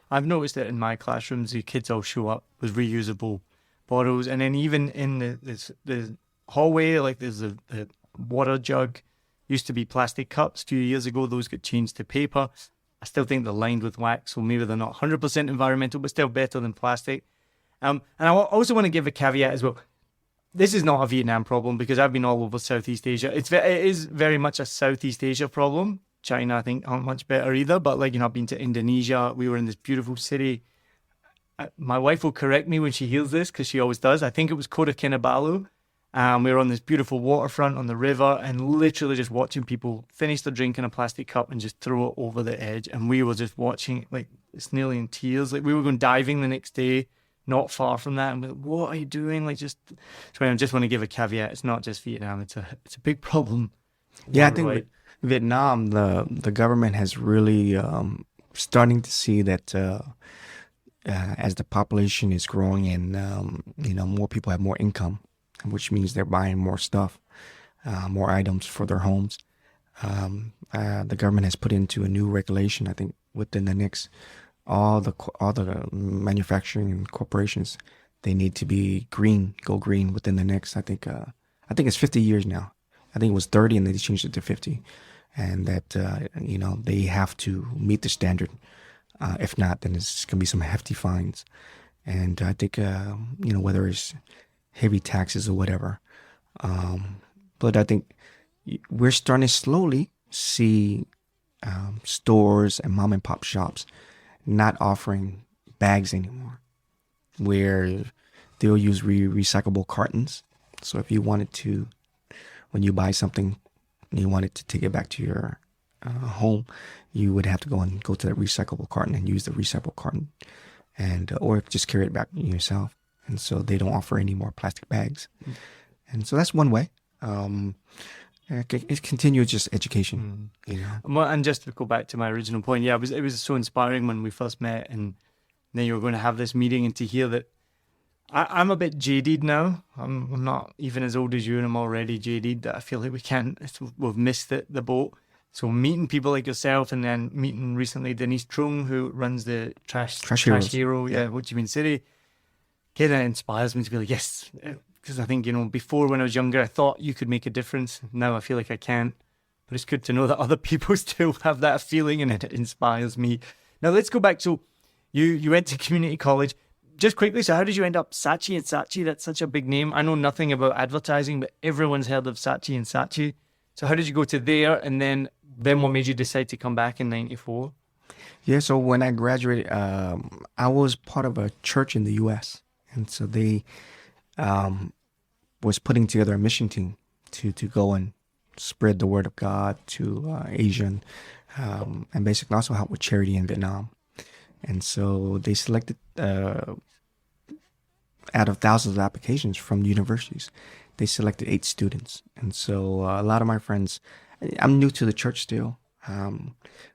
I've noticed that in my classrooms, the kids all show up with reusable bottles. And then even in the hallway, like there's a water jug. Used to be plastic cups. A few years ago, those got changed to paper. I still think they're lined with wax, so maybe they're not 100% environmental, but still better than plastic. And I also want to give a caveat as well. This is not a Vietnam problem, because I've been all over Southeast Asia. It is very much a Southeast Asia problem. China, I think, aren't much better either. But I've been to Indonesia. We were in this beautiful city. My wife will correct me when she hears this, because she always does. I think it was Kota Kinabalu. We were on this beautiful waterfront on the river, and literally just watching people finish their drink in a plastic cup and just throw it over the edge. And we were just watching, it's nearly in tears. We were going diving the next day, not far from that. And we're like, what are you doing? So I just want to give a caveat. It's not just Vietnam. It's a big problem. Yeah, I think Vietnam, the government has really starting to see that as the population is growing and more people have more income, which means they're buying more stuff, more items for their homes. The government has put into a new regulation. I think within the next, all the manufacturing and corporations, they need to be go green within the next. I think it's 50 years now. I think it was 30, and they changed it to 50, and that they have to meet the standard. If not, then it's gonna be some hefty fines. And I think whether it's heavy taxes or whatever. But I think we're starting to slowly see stores and mom and pop shops not offering bags anymore, where they'll use recyclable cartons. So if you wanted to, when you buy something and you wanted to take it back to your home, you would have to go to that recyclable carton and use the recyclable carton, and or just carry it back yourself. And so they don't offer any more plastic bags. And so that's one way. It continues just education, Well, and just to go back to my original point, it was so inspiring when we first met, and then you were going to have this meeting, and to hear that I'm a bit jaded now. I'm not even as old as you, and I'm already jaded that I feel like we've missed the boat. So meeting people like yourself, and then meeting recently Denise Trung, who runs the Trash Hero, Ho Chi Minh City, kind of inspires me to be like, yes, because I think, before when I was younger, I thought you could make a difference. Now I feel like I can't. But it's good to know that other people still have that feeling, and it inspires me. Now let's go back. So you went to community college. Just quickly, so how did you end up Saatchi and Saatchi? That's such a big name. I know nothing about advertising, but everyone's heard of Saatchi and Saatchi. So how did you go to there, and then what made you decide to come back in 94? Yeah, so when I graduated, I was part of a church in the U.S., and so they was putting together a mission team to go and spread the word of God to Asia, and basically also help with charity in Vietnam. And so they selected, out of thousands of applications from universities, they selected 8 students. And so a lot of my friends, I'm new to the church still,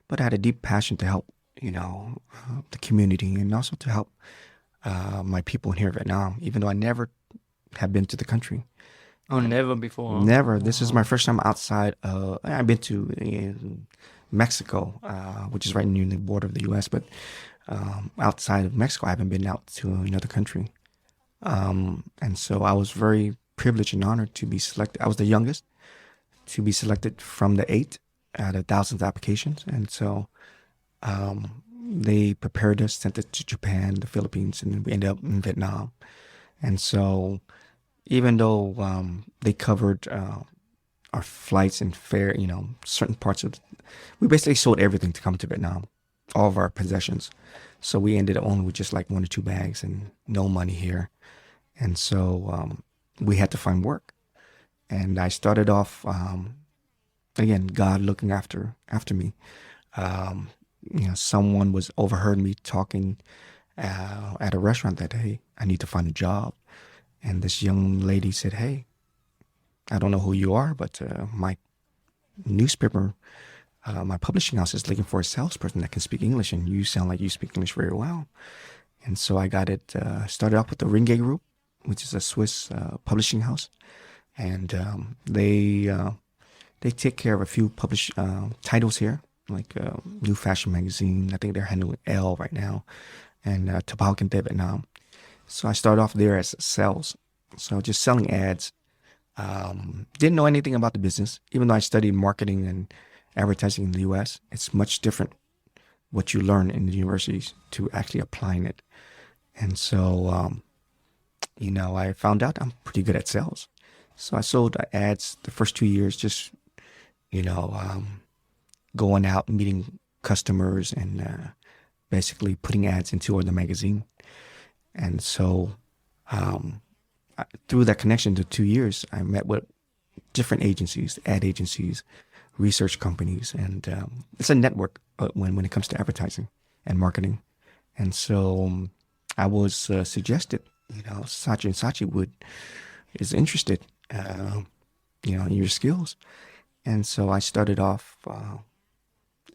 but I had a deep passion to help, the community, and also to help my people here in Vietnam, even though I never have been to the country. Oh, never before? Never. This is my first time outside. I've been to Mexico, which is right near the border of the U.S., but outside of Mexico, I haven't been out to another country. And so I was very privileged and honored to be selected. I was the youngest to be selected from the 8 out of thousands of applications. And so they prepared us, sent it to Japan, the Philippines, and then we ended up in Vietnam. And so even though they covered our flights and fare, certain parts of we basically sold everything to come to Vietnam, all of our possessions. So we ended up only with just like 1 or 2 bags and no money here. And so we had to find work. And I started off, again, God looking after me. Someone was overheard me talking at a restaurant that, hey, I need to find a job. And this young lady said, hey, I don't know who you are, but my newspaper, my publishing house is looking for a salesperson that can speak English, and you sound like you speak English very well. And so I got it started off with the Ringe Group, which is a Swiss publishing house. And they take care of a few published titles here, like New Fashion Magazine. I think they're handling Elle right now, and Tabao de Vietnam. So I started off there as sales. So just selling ads. Didn't know anything about the business, even though I studied marketing and advertising in the U.S. It's much different what you learn in the universities to actually applying it. And so, I found out I'm pretty good at sales. So I sold ads the first 2 years, just, going out and meeting customers and basically putting ads into the magazine. And so through that connection to 2 years, I met with different agencies, ad agencies, research companies, and it's a network when it comes to advertising and marketing. And so I was suggested, Saatchi & Saatchi is interested, in your skills. And so I started off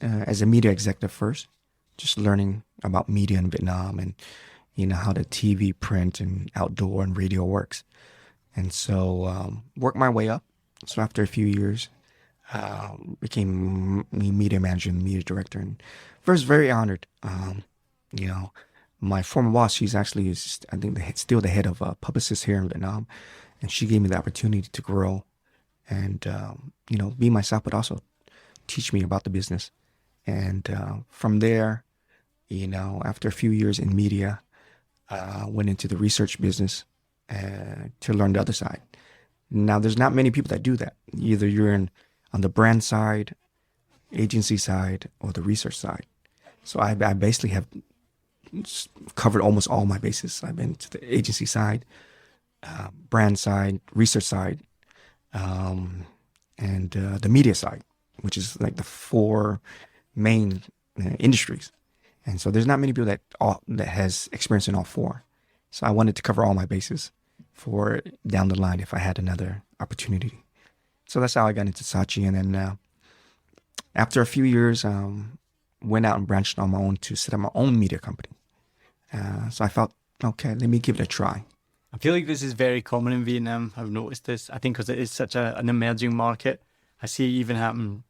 as a media executive first, just learning about media in Vietnam and, how the TV, print, and outdoor and radio works. And so worked my way up. So after a few years, became media manager and media director, and was very honored. My former boss, she's actually, I think, still the head of publicists here in Vietnam, and she gave me the opportunity to grow and, be myself, but also teach me about the business. And from there, after a few years in media, went into the research business to learn the other side. Now, there's not many people that do that. Either you're on the brand side, agency side, or the research side. So I basically have covered almost all my bases. I've been to the agency side, brand side, research side, and the media side, which is like the 4 main industries. And so there's not many people that has experience in all 4. So I wanted to cover all my bases for down the line if I had another opportunity. So that's how I got into Saatchi. And then after a few years, went out and branched on my own to set up my own media company. So I felt, okay, let me give it a try. I feel like this is very common in Vietnam. I've noticed this. I think because it is such an emerging market. I see it even happen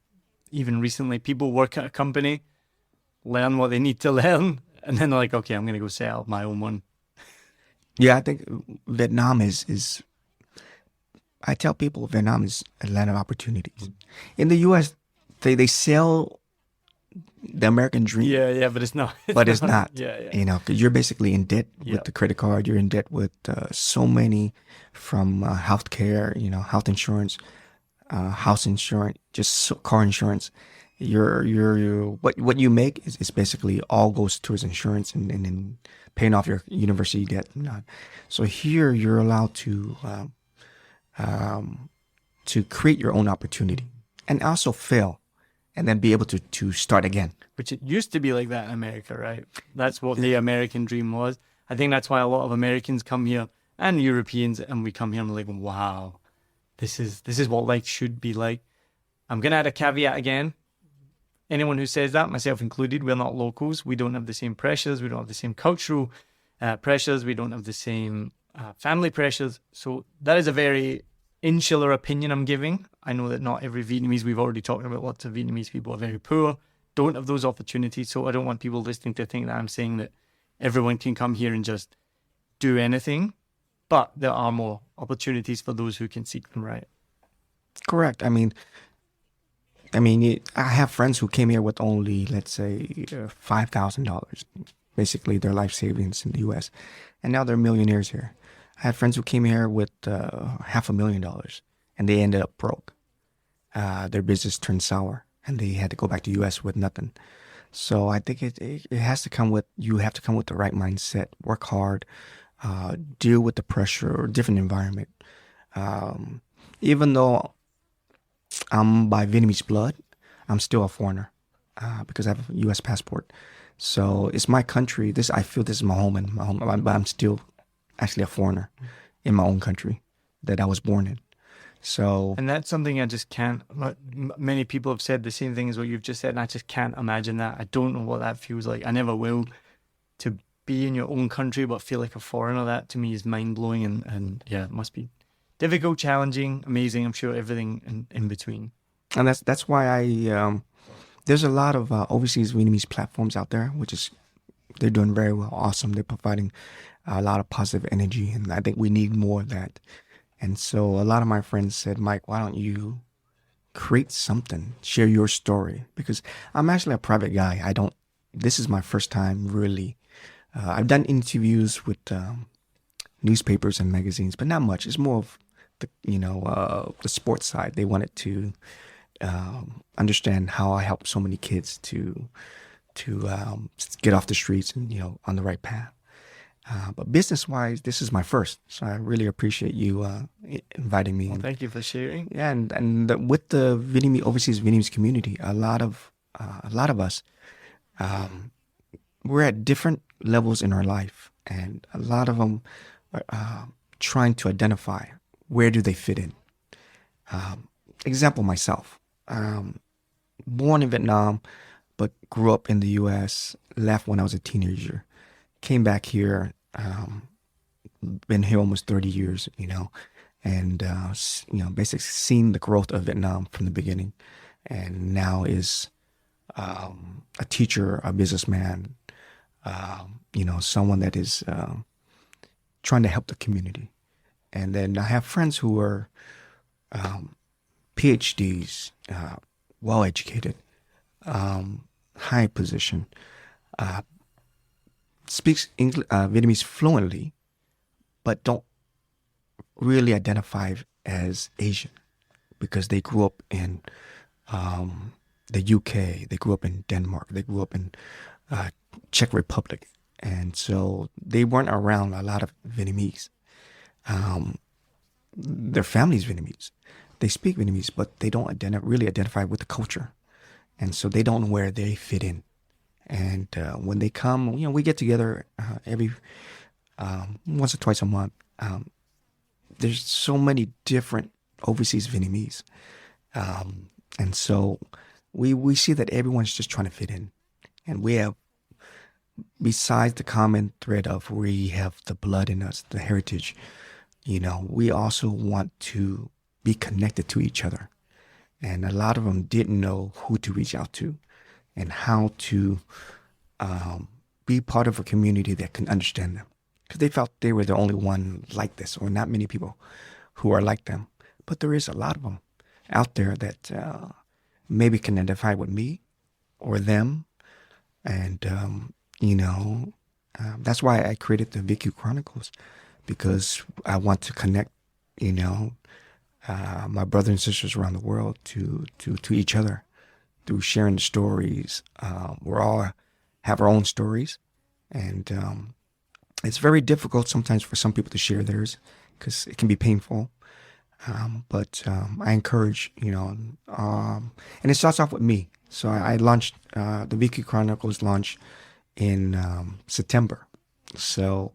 even recently. People work at a company, learn what they need to learn, and then they're like, okay, I'm going to go set up my own one. Yeah, I think Vietnam is I tell people Vietnam is a land of opportunities. In the U.S., they sell the American dream. Yeah, but it's not. It's not. Yeah. Because you're basically in debt with the credit card. You're in debt with so many from healthcare, health insurance, house insurance, just car insurance. What you make is basically all goes towards insurance and paying off your university debt. So here you're allowed to create your own opportunity and also fail and then be able to start again. Which it used to be like that in America, right? That's what the American dream was. I think that's why a lot of Americans come here and Europeans, and we come here and we're like, wow, this is what life should be like. I'm going to add a caveat again. Anyone who says that, myself included, we're not locals. We don't have the same pressures. We don't have the same cultural pressures. We don't have the same family pressures. So that is a very insular opinion I'm giving. I know that not every Vietnamese, we've already talked about lots of Vietnamese people are very poor, don't have those opportunities. So I don't want people listening to think that I'm saying that everyone can come here and just do anything. But there are more opportunities for those who can seek them, right? Correct. I have friends who came here with only, let's say, $5,000, basically their life savings in the U.S., and now they're millionaires here. I had friends who came here with $500,000, and they ended up broke. Their business turned sour, and they had to go back to U.S. with nothing. So I think it has to come with, you have to come with the right mindset, work hard, deal with the pressure or different environment. Even though I'm by Vietnamese blood, I'm still a foreigner because I have a U.S. passport. So it's my country. I feel this is my home, but I'm still actually a foreigner in my own country that I was born in. So, and that's something I just can't. Many people have said the same thing as what you've just said, and I just can't imagine that. I don't know what that feels like. I never will. To be in your own country but feel like a foreigner, that to me is mind blowing, and yeah, it must be difficult, challenging, amazing. I'm sure everything in between. And that's why there's a lot of overseas Vietnamese platforms out there, they're doing very well, awesome. They're providing a lot of positive energy, and I think we need more of that. And so a lot of my friends said, Myke, why don't you create something, share your story? Because I'm actually a private guy. This is my first time really. I've done interviews with newspapers and magazines, but not much. It's more of the sports side. They wanted to understand how I help so many kids to get off the streets and, on the right path. But business-wise, this is my first, so I really appreciate you inviting me. Well, thank you for sharing. Yeah, and with the overseas Vietnamese community, a lot of us, we're at different levels in our life, and a lot of them are trying to identify where do they fit in. Example, myself, born in Vietnam, but grew up in the U.S., left when I was a teenager. Came back here, been here almost 30 years, and, basically seen the growth of Vietnam from the beginning, and now is a teacher, a businessman, someone that is trying to help the community. And then I have friends who are PhDs, well-educated, high position, speaks Vietnamese fluently, but don't really identify as Asian because they grew up in the UK, they grew up in Denmark, they grew up in Czech Republic, and so they weren't around a lot of Vietnamese. Their family's Vietnamese. They speak Vietnamese, but they don't really identify with the culture, and so they don't know where they fit in. And when they come, we get together every once or twice a month. There's so many different overseas Vietnamese, and so we see that everyone's just trying to fit in, and we have, besides the common thread of we have the blood in us, the heritage, we also want to be connected to each other, and a lot of them didn't know who to reach out to and how to be part of a community that can understand them, because they felt they were the only one like this, or not many people who are like them. But there is a lot of them out there that maybe can identify with me or them, and that's why I created the VQ Chronicles, because I want to connect my brothers and sisters around the world to each other through sharing stories. We all have our own stories, and it's very difficult sometimes for some people to share theirs because it can be painful. But I encourage, and it starts off with me. So I launched, the VQ Chronicles launch in September. So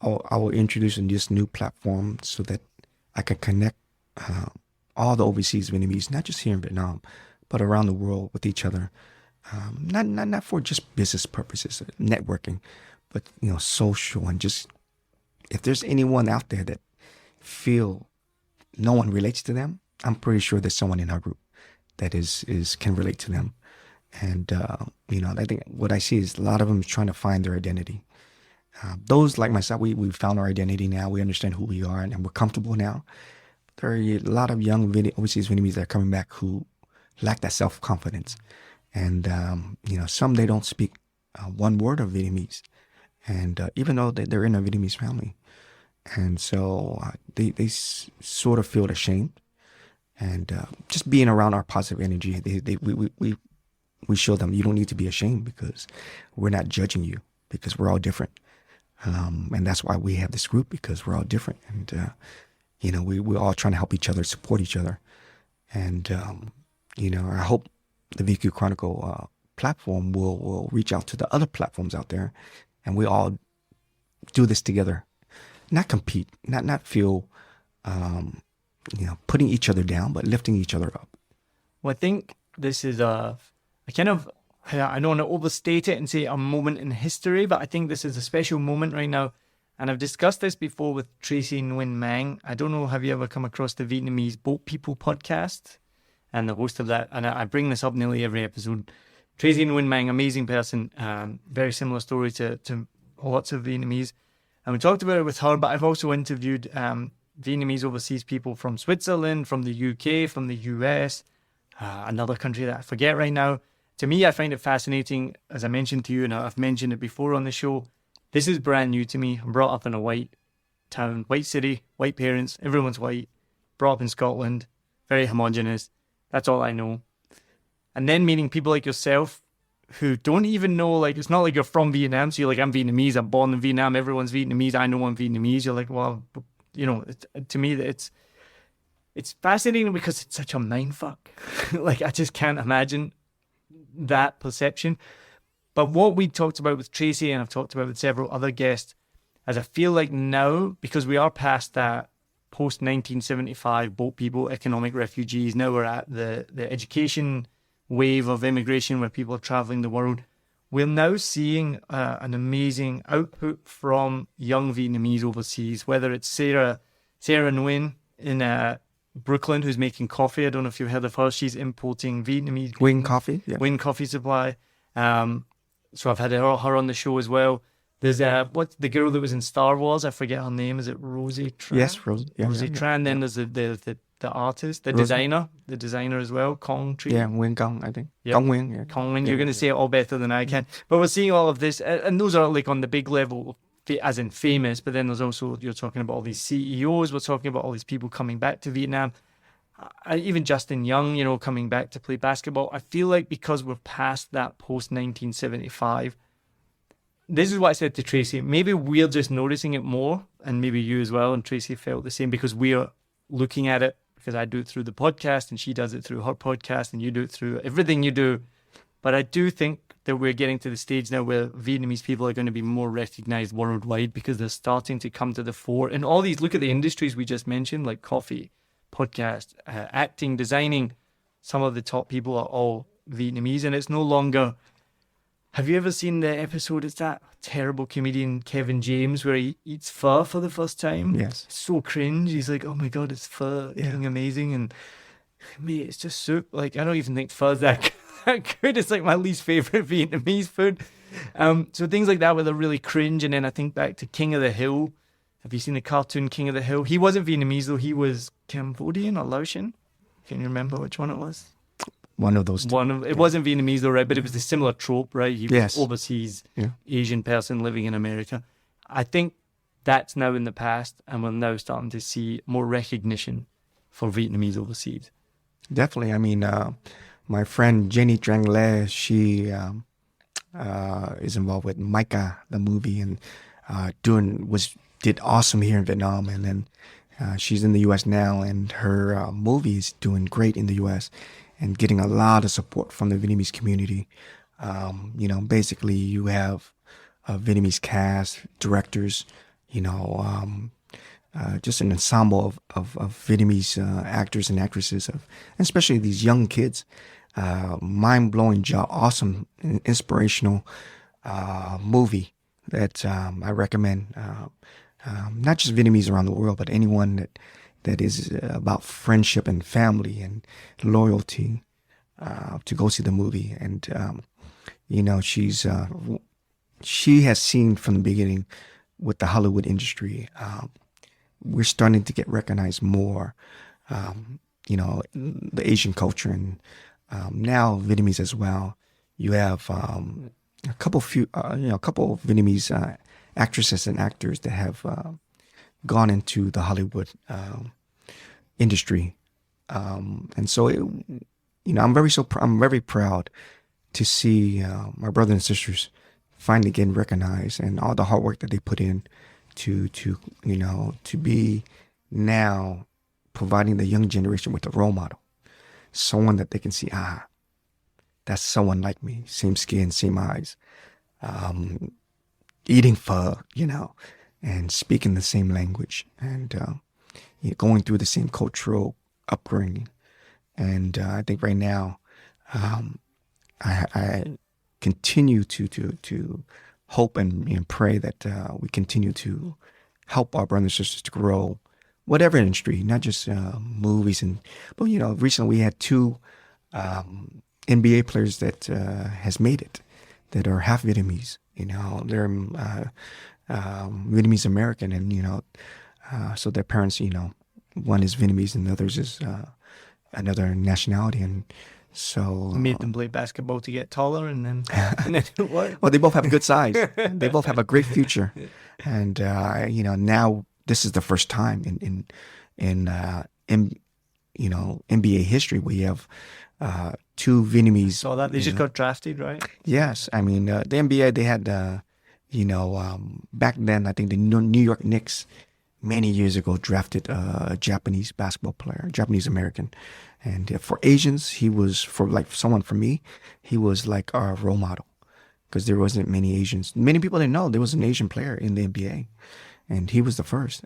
I will introduce this new platform so that I can connect all the overseas Vietnamese, not just here in Vietnam, but around the world with each other. Not for just business purposes, networking, but social, and just if there's anyone out there that feel no one relates to them, I'm pretty sure there's someone in our group that can relate to them. And I think what I see is a lot of them trying to find their identity. Those like myself, we found our identity now. We understand who we are, and we're comfortable now. there are a lot of young overseas Vietnamese that are coming back who lack that self-confidence. And, some they don't speak one word of Vietnamese. And even though they're in a Vietnamese family. And so they sort of feel ashamed. And just being around our positive energy, we show them you don't need to be ashamed because we're not judging you because we're all different. And that's why we have this group, because we're all different. And, we're all trying to help each other, support each other. And, I hope the VQ Chronicle platform will reach out to the other platforms out there, and we all do this together. Not compete, not feel, putting each other down, but lifting each other up. Well, I think this is I don't want to overstate it and say a moment in history, but I think this is a special moment right now. And I've discussed this before with Tracy Nguyen Mang. I don't know, have you ever come across the Vietnamese Boat People podcast? And the host of that, and I bring this up nearly every episode. Tracy Nguyen Mang, amazing person, very similar story to lots of Vietnamese. And we talked about it with her, but I've also interviewed Vietnamese overseas people from Switzerland, from the UK, from the US, another country that I forget right now. To me, I find it fascinating, as I mentioned to you, and I've mentioned it before on the show. This is brand new to me. I'm brought up in a white town, white city, white parents, everyone's white, brought up in Scotland, very homogenous. That's all I know. And then meeting people like yourself who don't even know, like, it's not like you're from Vietnam. So you're like, I'm Vietnamese, I'm born in Vietnam, everyone's Vietnamese, I know I'm Vietnamese. You're like, well, to me, it's fascinating because it's such a mindfuck. Like, I just can't imagine that perception. But what we talked about with Tracy, and I've talked about with several other guests, as I feel like now, because we are past that post-1975 boat people, economic refugees, now we're at the education wave of immigration where people are traveling the world. We're now seeing an amazing output from young Vietnamese overseas, whether it's Sarah Nguyen in Brooklyn, who's making coffee. I don't know if you've heard of her. She's importing Vietnamese Wing Coffee. Yeah. Wing Coffee Supply. So I've had her on the show as well. There's what's the girl that was in Star Wars? I forget her name. Is it Rosie Tran? Yes, Rosie. Yeah, Rosie Tran. Then there's the artist, the designer as well, Kong Tree. Yeah, Nguyen Kong, I think. Yep. Kong Nguyen. Yeah. Kong Nguyen. You're going to say it all better than I can. But we're seeing all of this, and those are like on the big level, as in famous. But then there's also, you're talking about all these CEOs. We're talking about all these people coming back to Vietnam. Even Justin Young, coming back to play basketball. I feel like because we're past that post-1975, this is what I said to Tracy. Maybe we're just noticing it more, and maybe you as well, and Tracy felt the same, because we're looking at it, because I do it through the podcast, and she does it through her podcast, and you do it through everything you do. But I do think that we're getting to the stage now where Vietnamese people are going to be more recognized worldwide, because they're starting to come to the fore. And all these, look at the industries we just mentioned, like coffee, podcast, acting, designing. Some of the top people are all Vietnamese, and it's no longer... Have you ever seen the episode? It's that terrible comedian Kevin James where he eats pho for the first time. Yes. It's so cringe. He's like, oh my God, it's pho. Yeah. Amazing. And mate, it's just soup. Like, I don't even think pho's that good. It's like my least favorite Vietnamese food. So things like that where they're really cringe. And then I think back to King of the Hill. Have you seen the cartoon King of the Hill? He wasn't Vietnamese though. He was Cambodian or Laotian. Can you remember which one it was? One of those two. It wasn't Vietnamese though, right? But it was a similar trope, right? He Yes. was overseas Asian person living in America. I think that's now in the past, and we're now starting to see more recognition for Vietnamese overseas. Definitely. I mean, my friend Jenny Trang Le, she is involved with Myke, the movie, and did awesome here in Vietnam. And then she's in the U.S. now, and her movie is doing great in the U.S. and getting a lot of support from the Vietnamese community. Basically you have a Vietnamese cast, directors, just an ensemble of Vietnamese actors and actresses, and especially these young kids. Mind-blowing job, awesome, inspirational movie that I recommend. Not just Vietnamese around the world, but anyone that is about friendship and family and loyalty, to go see the movie. And, she has seen from the beginning with the Hollywood industry, we're starting to get recognized more the Asian culture, and now Vietnamese as well. You have a couple of Vietnamese actresses and actors that have gone into the Hollywood industry, and so I'm very proud to see my brothers and sisters finally getting recognized, and all the hard work that they put in to be now providing the young generation with a role model, someone that they can see, that's someone like me, same skin, same eyes, eating pho, and speaking the same language, and going through the same cultural upbringing. And I think right now, I continue to hope and pray that we continue to help our brothers and sisters to grow, whatever industry, not just movies. But recently we had two NBA players that has made it, that are half Vietnamese. They're Vietnamese American, and so their parents, one is Vietnamese and the others is another nationality, and so Made them play basketball to get taller, and then it worked. well, they both have good size. They both have a great future, and now this is the first time in NBA history we have two Vietnamese. Saw that they just got drafted, right? Yes, I mean the NBA, they had back then I think the New York Knicks many years ago drafted a Japanese basketball player, Japanese American, and for Asians he was, for someone for me, he was like our role model, because there wasn't many Asians. Many people didn't know there was an Asian player in the NBA, and he was the first.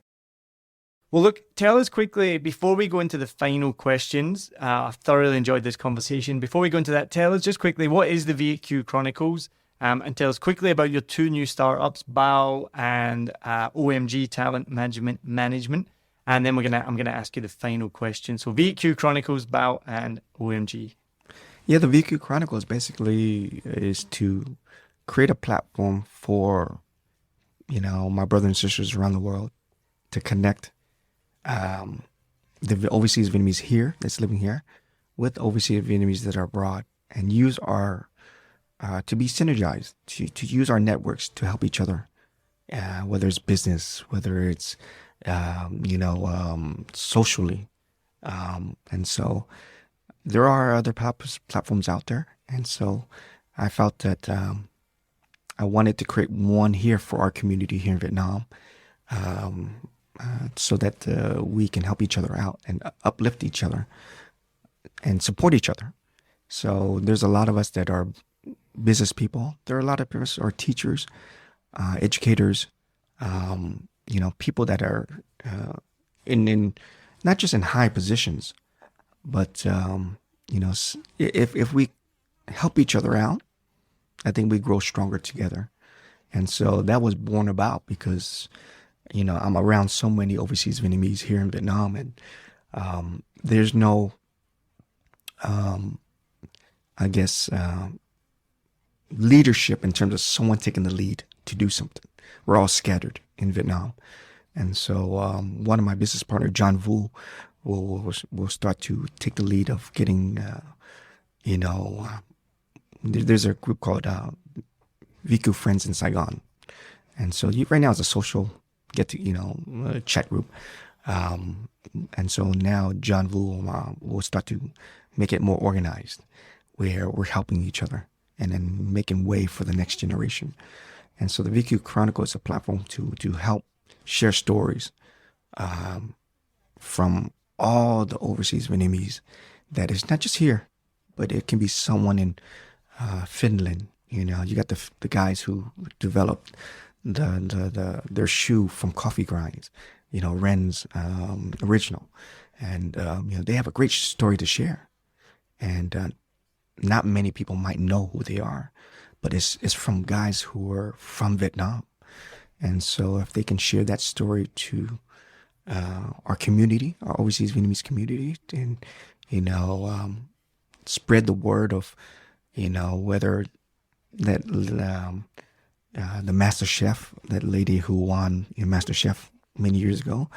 Well, look, tell us quickly, before we go into the final questions, I've thoroughly enjoyed this conversation. Before we go into that, tell us just quickly, what is the VQ Chronicles? And tell us quickly about your two new startups, BAO and OMG Talent Management. And then I'm gonna ask you the final question. So VQ Chronicles, BAO, and OMG. Yeah, the VQ Chronicles basically is to create a platform for, my brothers and sisters around the world to connect the overseas Vietnamese here, that's living here, with overseas Vietnamese that are abroad, and use our to be synergized, to use our networks to help each other, whether it's business, whether it's socially, and so there are other platforms out there, and so I felt that I wanted to create one here for our community here in Vietnam, so that we can help each other out and uplift each other and support each other. So there's a lot of us that are business people. There are a lot of us are teachers, educators, people that are in not just in high positions, but if we help each other out, I think we grow stronger together. And so that was born about because I'm around so many overseas Vietnamese here in Vietnam, and there's no leadership in terms of someone taking the lead to do something. We're all scattered in Vietnam. And so one of my business partner, John Vu, will start to take the lead of getting, there's a group called VQ Friends in Saigon. And so right now it's a social chat group. And so now John Vu will start to make it more organized, where we're helping each other and then making way for the next generation. And so the VQ Chronicle is a platform to help share stories from all the overseas Vietnamese that is not just here, but it can be someone in Finland. You got the guys who developed their shoe from coffee grinds, Ren's original, and they have a great story to share, and not many people might know who they are, but it's from guys who are from Vietnam. And so if they can share that story to our community, our overseas Vietnamese community, and spread the word of whether that the Master Chef, that lady who won Master Chef many years ago,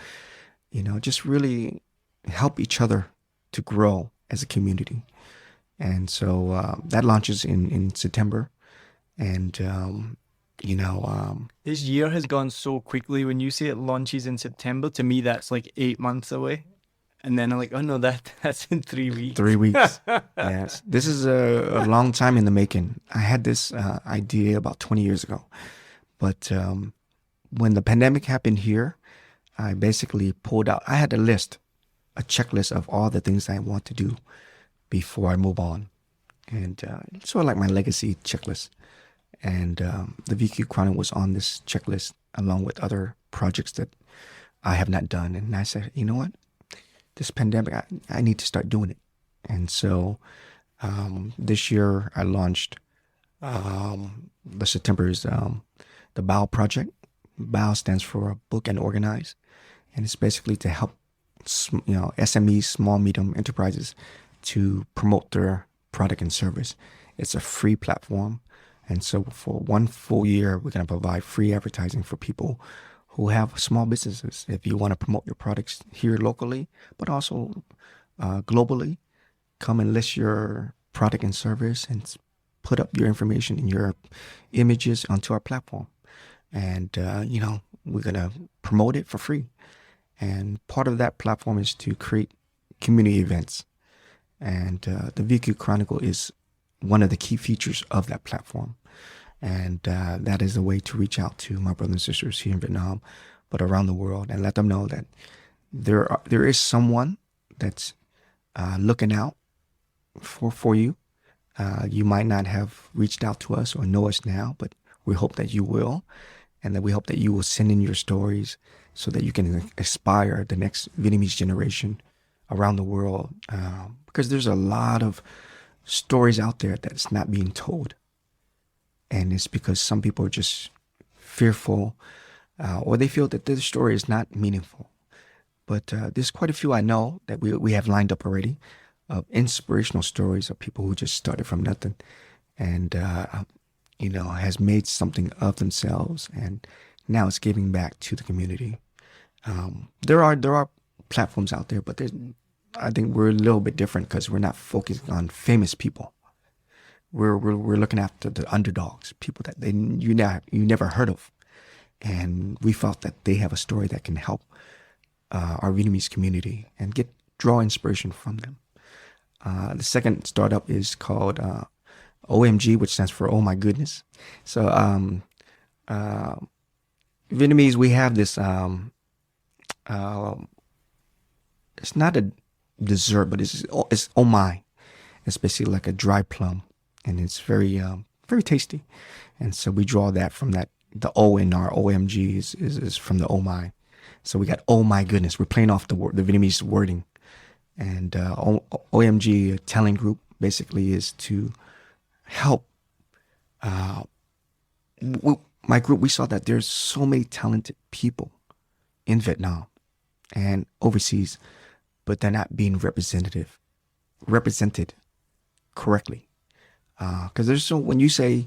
just really help each other to grow as a community. And so that launches in September. And, This year has gone so quickly. When you say it launches in September, to me, that's like 8 months away. And then I'm like, oh no, that's in 3 weeks. 3 weeks. Yes. This is a long time in the making. I had this idea about 20 years ago. But when the pandemic happened here, I basically pulled out, I had a checklist of all the things I want to do before I move on. And it's sort of like my legacy checklist. And the VQ Chronicle was on this checklist along with other projects that I have not done. And I said, you know what? This pandemic, I need to start doing it. And so this year I launched the September is the BOW project. BOW stands for Book and Organize. And it's basically to help SMEs, small, medium enterprises, to promote their product and service. It's a free platform. And so for 1 full year, we're going to provide free advertising for people who have small businesses. If you want to promote your products here locally, but also globally, come and list your product and service and put up your information and your images onto our platform. And, we're going to promote it for free. And part of that platform is to create community events. And the VQ Chronicle is one of the key features of that platform. And that is a way to reach out to my brothers and sisters here in Vietnam, but around the world, and let them know that there is someone that's looking out for you. You might not have reached out to us or know us now, but we hope that you will, and that we hope that you will send in your stories so that you can inspire the next Vietnamese generation around the world. Because there's a lot of stories out there that's not being told. And it's because some people are just fearful or they feel that their story is not meaningful. But there's quite a few I know that we have lined up already of inspirational stories of people who just started from nothing and, has made something of themselves and now it's giving back to the community. There are platforms out there, but I think we're a little bit different because we're not focusing on famous people. We're looking after the underdogs, people that you never heard of, and we felt that they have a story that can help our Vietnamese community and draw inspiration from them. The second startup is called OMG, which stands for Oh My Goodness. So Vietnamese, we have this. It's not a dessert, but it's oh my. It's basically like a dry plum, and it's very very tasty. And so we draw that from that. The O in our OMG is from the oh my. So we got oh my goodness. We're playing off the Vietnamese wording, and OMG Talent Group basically is to help. My group, we saw that there's so many talented people in Vietnam and overseas, but they're not being represented correctly. Because when you say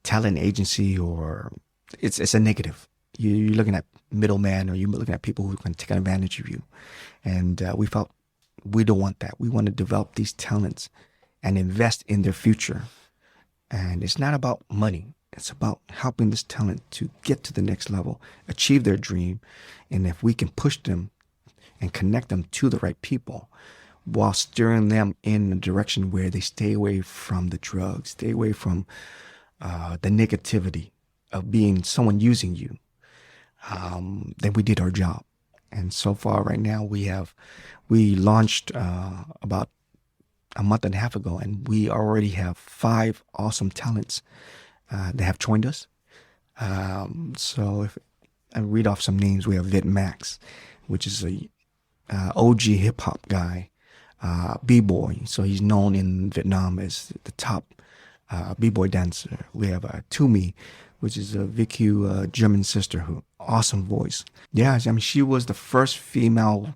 talent agency, or it's a negative. You're looking at middleman, or you're looking at people who can take advantage of you. And we felt we don't want that. We want to develop these talents and invest in their future. And it's not about money. It's about helping this talent to get to the next level, achieve their dream. And if we can push them and connect them to the right people while steering them in a direction where they stay away from the drugs, stay away from the negativity of being someone using you, then we did our job. And so far right now we launched about a month and a half ago, and we already have 5 awesome talents that have joined us. So if I read off some names, we have Vietmax, which is a OG hip hop guy, B-boy. So he's known in Vietnam as the top B-boy dancer. We have Tumi, which is a VQ German sister who awesome voice. Yeah, I mean, she was the first female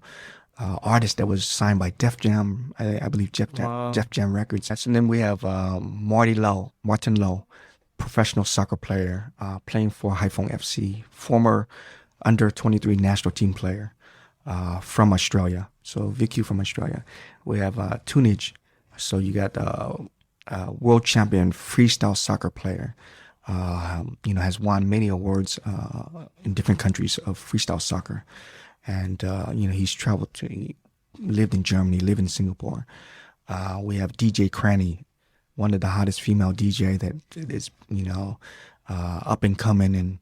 artist that was signed by Def Jam, I believe Def Jam Records. And then we have Martin Lowe, professional soccer player, playing for Haiphong FC, former under 23 national team player. from Australia. So VQ from Australia. We have Tunage. So you got world champion freestyle soccer player. Has won many awards in different countries of freestyle soccer. And, he's traveled he lived in Germany, lived in Singapore. We have DJ Cranny, one of the hottest female DJ that is, up and coming, and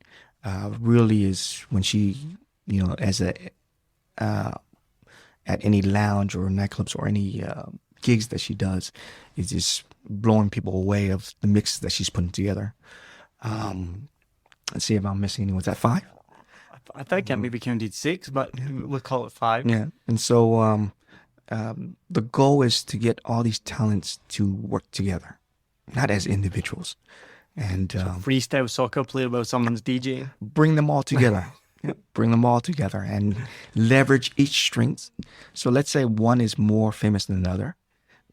really is when she, as at any lounge or nightclubs or any gigs that she does, is just blowing people away of the mixes that she's putting together. Let's see if I'm missing anyone. Was that 5? I think I maybe counted 6, but we'll call it 5. Yeah. And so the goal is to get all these talents to work together, not as individuals. And Freestyle soccer player while someone's DJ. Bring them all together. Bring them all together and leverage each strength. So let's say one is more famous than another,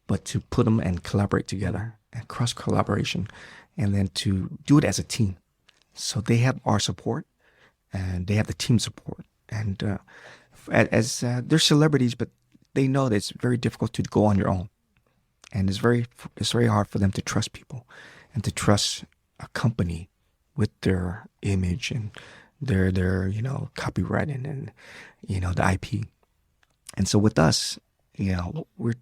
but to put them and collaborate together and cross collaboration, and then to do it as a team. So they have our support and they have the team support. And as they're celebrities, but they know that it's very difficult to go on your own. And it's very hard for them to trust people and to trust a company with their image and their copyright and the IP. And so with us, we're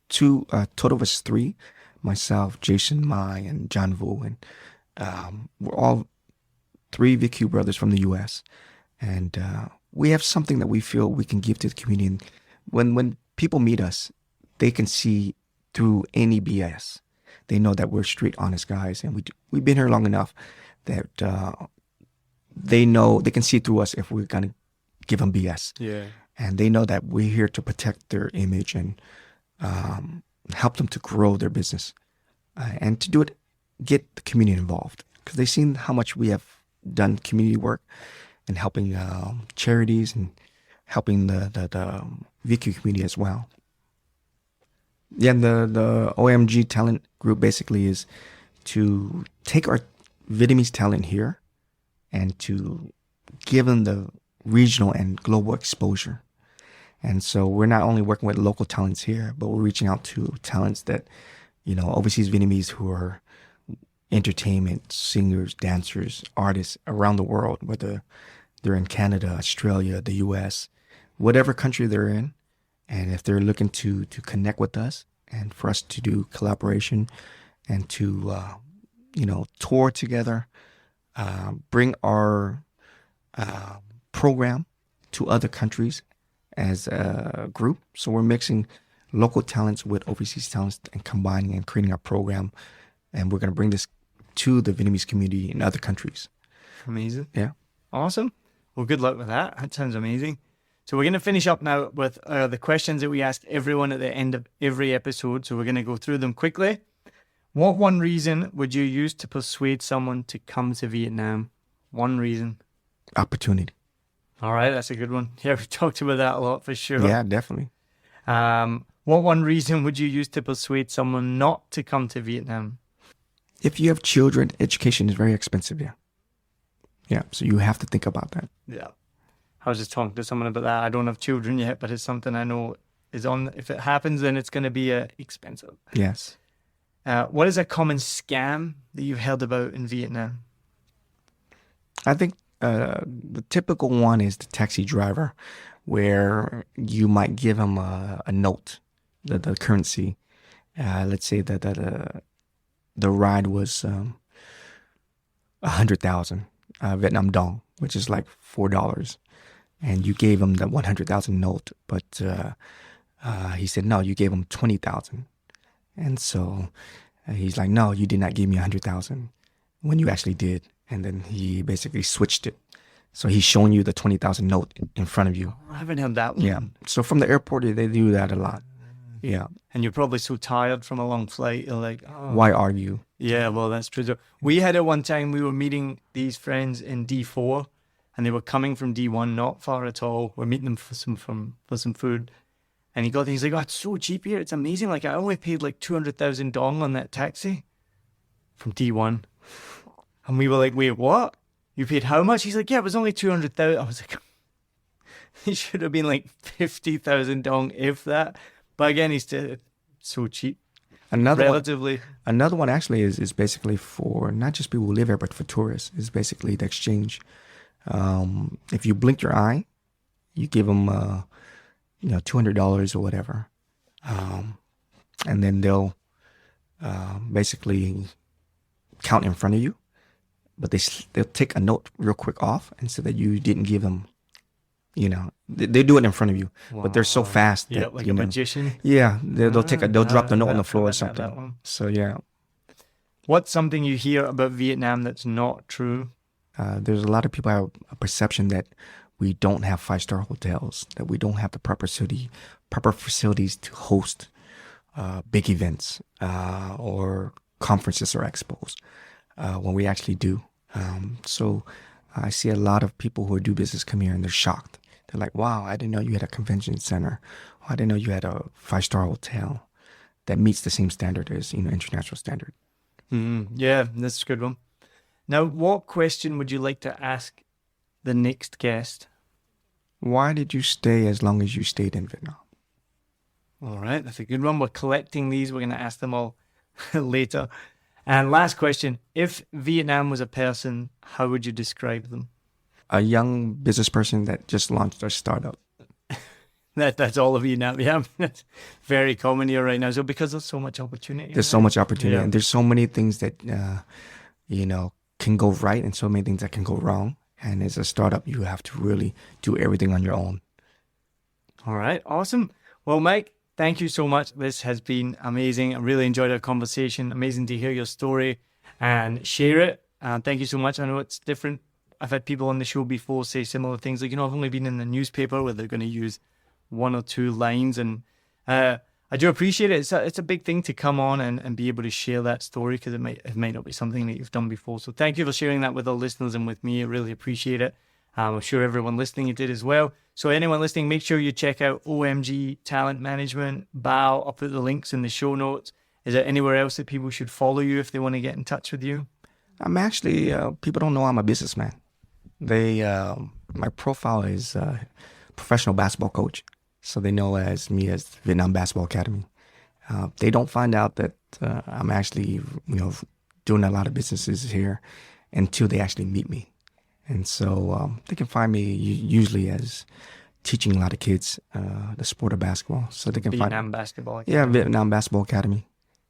total of us 3, myself, Jason Mai, and John Vu, and we're all 3 VQ brothers from the U.S. And we have something that we feel we can give to the community. And when people meet us, they can see through any BS. They know that we're straight, honest guys, and we've been here long enough that they know they can see through us if we're gonna give them BS. Yeah. And they know that we're here to protect their image and help them to grow their business, and to do it, get the community involved, because they've seen how much we have done community work and helping charities and helping the VQ community as well. Yeah, the OMG Talent Group basically is to take our Vietnamese talent here and to give them the regional and global exposure. And so we're not only working with local talents here, but we're reaching out to talents that, overseas Vietnamese who are entertainment, singers, dancers, artists around the world, whether they're in Canada, Australia, the US, whatever country they're in. And if they're looking to connect with us and for us to do collaboration and to, tour together, bring our program to other countries as a group. So we're mixing local talents with overseas talents and combining and creating our program. And we're going to bring this to the Vietnamese community in other countries. Amazing. Yeah. Awesome. Well, good luck with that. That sounds amazing. So we're going to finish up now with the questions that we ask everyone at the end of every episode. So we're going to go through them quickly. What one reason would you use to persuade someone to come to Vietnam? One reason. Opportunity. All right, that's a good one. Yeah, we've talked about that a lot for sure. Yeah, definitely. What one reason would you use to persuade someone not to come to Vietnam? If you have children, education is very expensive. Yeah. Yeah, so you have to think about that. Yeah. I was just talking to someone about that. I don't have children yet, but it's something I know is on. If it happens, then it's going to be expensive. Yes. What is a common scam that you've heard about in Vietnam? I think the typical one is the taxi driver, where you might give him a note, the currency. Let's say that the ride was 100,000 Vietnam dong, which is like $4. And you gave him the 100,000 note, but he said, no, you gave him 20,000. And so he's like, no, you did not give me 100,000 when you actually did. And then he basically switched it. So he's showing you the 20,000 note in front of you. I haven't heard that one. Yeah. So from the airport, they do that a lot. Yeah. And you're probably so tired from a long flight. You're like, oh. Why argue? Yeah, well, that's true. So we had it one time. We were meeting these friends in D4, and they were coming from D1, not far at all. We're meeting them for some food. And he got there. He's like, oh, it's so cheap here. It's amazing. Like, I only paid like 200,000 dong on that taxi from D1. And we were like, wait, what? You paid how much? He's like, yeah, it was only 200,000. I was like, He should have been like 50,000 dong, if that. But again, he's still so cheap. Relatively. Another one actually is basically for not just people who live here, but for tourists. Is basically the exchange. If you blink your eye, you give them, $200 or whatever, and then they'll basically count in front of you, but they'll take a note real quick off, and so that you didn't give them. They do it in front of you, but they're so fast that like a magician. Yeah, they'll drop the note on the floor or something. So yeah. What's something you hear about Vietnam that's not true? There's a lot of people have a perception that we don't have 5-star hotels, that we don't have the proper facilities to host big events or conferences or expos when we actually do. So I see a lot of people who do business come here and they're shocked. They're like, wow, I didn't know you had a convention center. Oh, I didn't know you had a 5-star hotel that meets the same standard as, international standard. Yeah, that's a good one. Now, what question would you like to ask the next guest? Why did you stay as long as you stayed in Vietnam? All right, that's a good one. We're collecting these. We're going to ask them all later. And last question, if Vietnam was a person, how would you describe them? A young business person that just launched a startup. That's all of Vietnam. Yeah, that's very common here right now. So because there's so much opportunity. There's so much opportunity. And there's so many things that, can go right and so many things that can go wrong. And as a startup, you have to really do everything on your own. All right, awesome. Well, Myke, thank you so much. This has been amazing. I really enjoyed our conversation. Amazing to hear your story and share it. Thank you so much. I know it's different. I've had people on the show before say similar things. Like, I've only been in the newspaper where they're going to use 1 or 2 lines. And I do appreciate it. It's a big thing to come on and be able to share that story because it might not be something that you've done before. So thank you for sharing that with our listeners and with me. I really appreciate it. I'm sure everyone listening did as well. So anyone listening, make sure you check out OMG Talent Management, Bao. I'll put the links in the show notes. Is there anywhere else that people should follow you if they want to get in touch with you? I'm actually, people don't know I'm a businessman. My profile is professional basketball coach. So they know me as Vietnam Basketball Academy. They don't find out that I'm actually, doing a lot of businesses here until they actually meet me. And so they can find me usually as teaching a lot of kids the sport of basketball. So they can Vietnam Basketball Academy. Yeah, Vietnam Basketball Academy.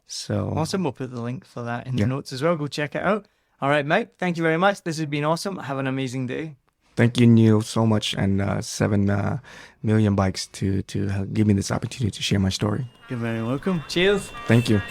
So awesome. We'll put the link for that in the notes as well. Go check it out. All right, Myke, thank you very much. This has been awesome. Have an amazing day. Thank you, Neil, so much, and 7 million bikes to give me this opportunity to share my story. You're very welcome. Cheers. Thank you.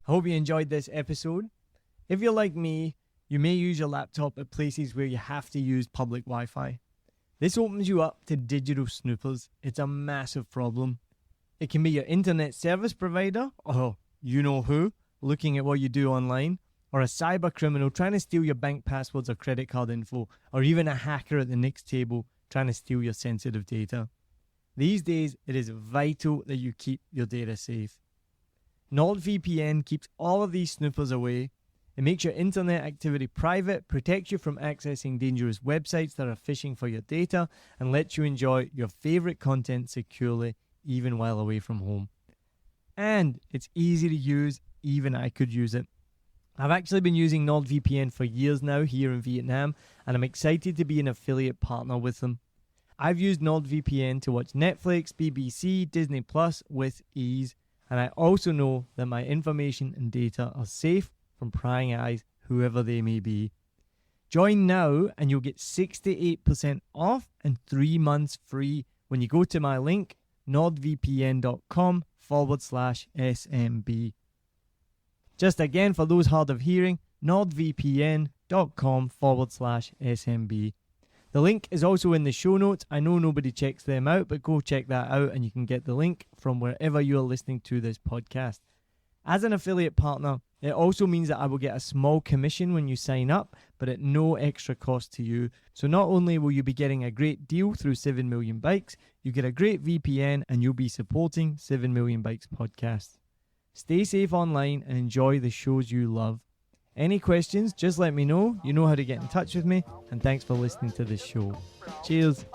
I hope you enjoyed this episode. If you're like me, you may use your laptop at places where you have to use public Wi-Fi. This opens you up to digital snoopers. It's a massive problem. It can be your internet service provider, or you know who, looking at what you do online, or a cyber criminal trying to steal your bank passwords or credit card info, or even a hacker at the next table trying to steal your sensitive data. These days, it is vital that you keep your data safe. NordVPN keeps all of these snoopers away. It makes your internet activity private, protects you from accessing dangerous websites that are phishing for your data, and lets you enjoy your favorite content securely, even while away from home. And it's easy to use, even I could use it. I've actually been using NordVPN for years now here in Vietnam, and I'm excited to be an affiliate partner with them. I've used NordVPN to watch Netflix, BBC, Disney Plus with ease. And I also know that my information and data are safe from prying eyes, whoever they may be. Join now and you'll get 68% off and 3 months free when you go to my link, nordvpn.com/SMB. Just again, for those hard of hearing, nordvpn.com/SMB. The link is also in the show notes. I know nobody checks them out, but go check that out and you can get the link from wherever you're listening to this podcast. As an affiliate partner, it also means that I will get a small commission when you sign up, but at no extra cost to you. So not only will you be getting a great deal through 7 Million Bikes, you get a great VPN and you'll be supporting 7 Million Bikes podcast. Stay safe online and enjoy the shows you love. Any questions, just let me know. You know how to get in touch with me. And thanks for listening to this show. Cheers.